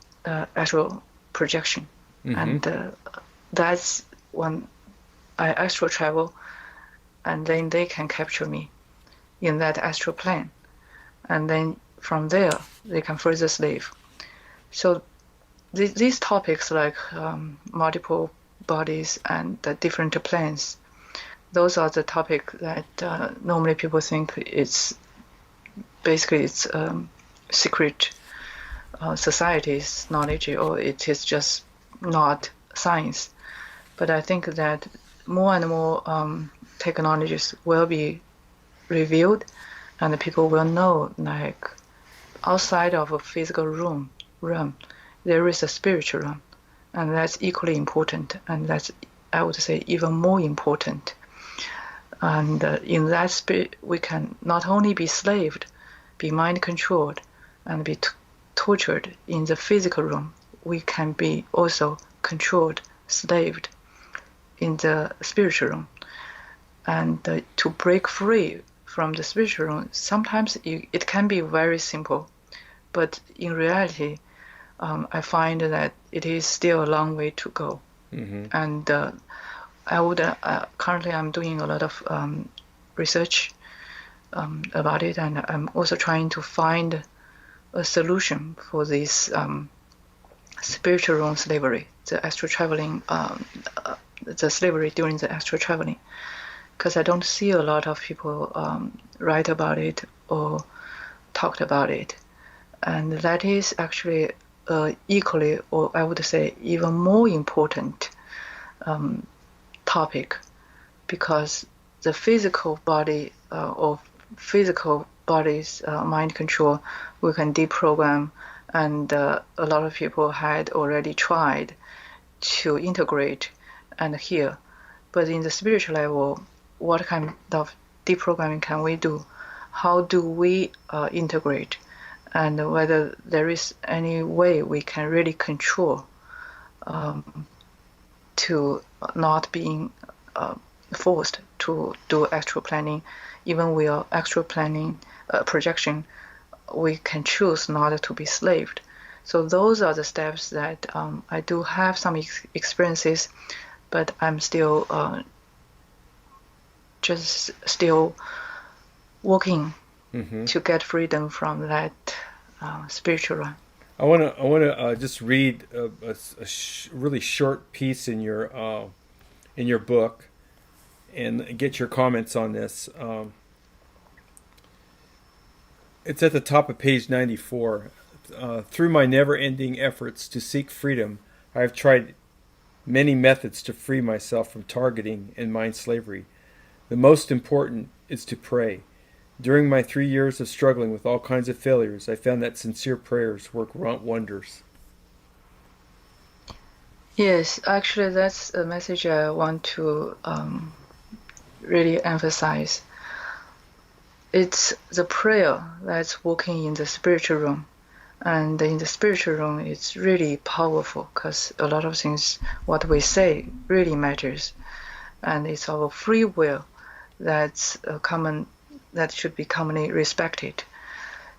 astral projection. And that's when I astral travel, and then they can capture me in that astral plane, and then from there they can further slave. So these topics, like multiple bodies and the different planes, those are the topics that normally people think it's secret society's knowledge, or it is just not science. But I think that more and more technologies will be revealed, and people will know, like, outside of a physical realm, there is a spiritual realm, and that's equally important, and that's, I would say, even more important. And in that spirit, we can not only be slaved, be mind controlled, and be tortured in the physical realm, we can be also controlled, slaved in the spiritual realm. And to break free from the spiritual realm, sometimes it can be very simple, but in reality, I find that it is still a long way to go. And I would currently I'm doing a lot of research about it, and I'm also trying to find a solution for this spiritual realm slavery, the astral traveling, the slavery during the astral traveling, because I don't see a lot of people write about it or talked about it, and that is actually equally, or I would say even more important topic, because the physical body or physical body's mind control we can deprogram, and a lot of people had already tried to integrate and heal. But in the spiritual level, what kind of deprogramming can we do? How do we integrate? And whether there is any way we can really control to not being forced to do astral planning. Even we are astral planning projection, we can choose not to be slaved. So those are the steps that I do have some experiences, but I'm still still working to get freedom from that spiritual run. I want to just read a really short piece in your book and get your comments on this. It's at the top of page 94. Through my never-ending efforts to seek freedom, I have tried many methods to free myself from targeting and mind slavery. The most important is to pray. During my 3 years of struggling with all kinds of failures, I found that sincere prayers work wonders. Yes, actually, that's a message I want to really emphasize. It's the prayer that's working in the spiritual realm. And in the spiritual realm, it's really powerful because a lot of things, what we say, really matters. And it's our free will that's common, that should be commonly respected.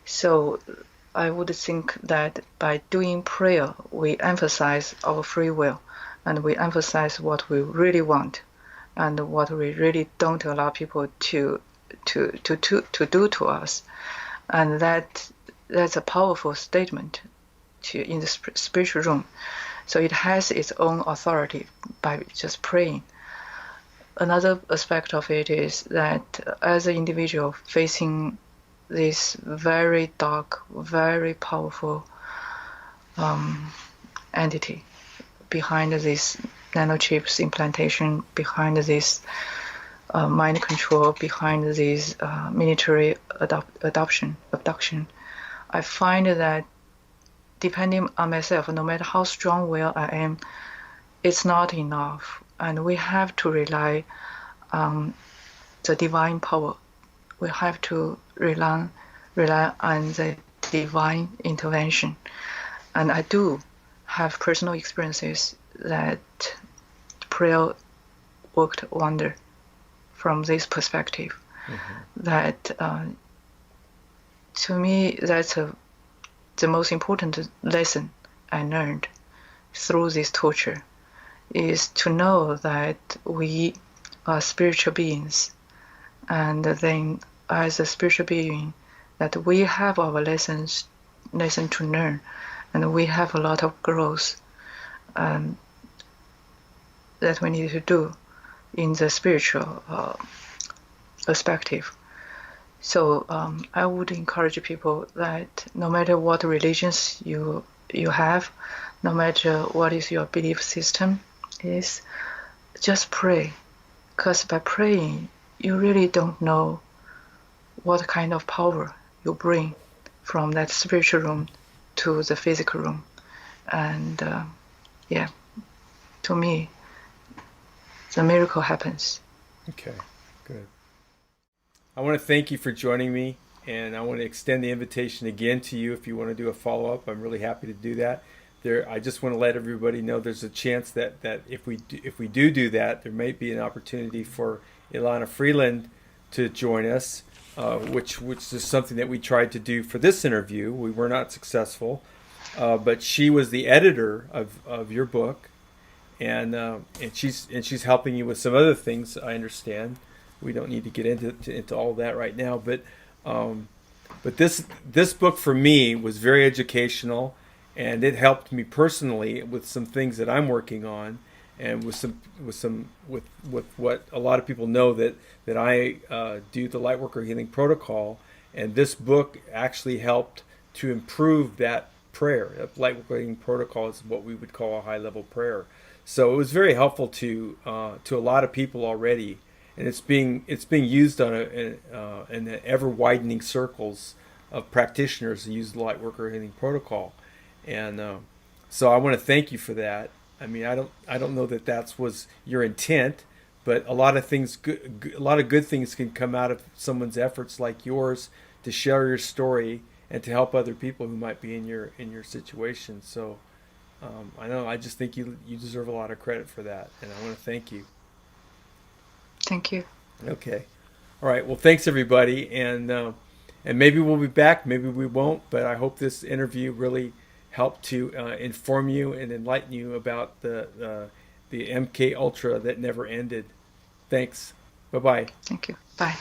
So I would think that by doing prayer, we emphasize our free will, and we emphasize what we really want, and what we really don't allow people to do to us, and that's a powerful statement in the spiritual room. So it has its own authority by just praying. Another aspect of it is that as an individual facing this very dark, very powerful entity behind this nanochips implantation, behind this mind control, behind this military abduction, I find that depending on myself, no matter how strong-willed I am, it's not enough. And we have to rely on the divine power. We have to rely on the divine intervention. And I do have personal experiences that prayer worked wonder from this perspective. That to me, that's the most important lesson I learned through this torture, is to know that we are spiritual beings, and then as a spiritual being, that we have our lesson to learn, and we have a lot of growth that we need to do in the spiritual perspective. So I would encourage people that no matter what religions you have, no matter what is your belief system is, just pray. Because by praying, you really don't know what kind of power you bring from that spiritual room to the physical room. And to me, the miracle happens. Okay, good. I want to thank you for joining me, and I want to extend the invitation again to you if you want to do a follow-up. I'm really happy to do that. I just want to let everybody know there's a chance that if we do that, there might be an opportunity for Ilana Freeland to join us, which is something that we tried to do for this interview. We were not successful, but she was the editor of your book, and she's helping you with some other things, I understand. We don't need to get into all of that right now, but this book for me was very educational, and it helped me personally with some things that I'm working on, and with what a lot of people know that I do the Lightworker Healing Protocol, and this book actually helped to improve that prayer. A light working protocol is what we would call a high level prayer. So it was very helpful to a lot of people already, and it's being used on in the ever widening circles of practitioners who use the light worker healing protocol, and so I want to thank you for that. I mean, I don't know that was your intent, but a lot of things, a lot of good things can come out of someone's efforts like yours to share your story and to help other people who might be in your situation. So I just think you deserve a lot of credit for that, and I want to thank you. Thank you. Okay, all right. Well, thanks everybody, and maybe we'll be back, maybe we won't, but I hope this interview really helped to inform you and enlighten you about the MK Ultra that never ended. Thanks. Bye-bye. Thank you. Bye.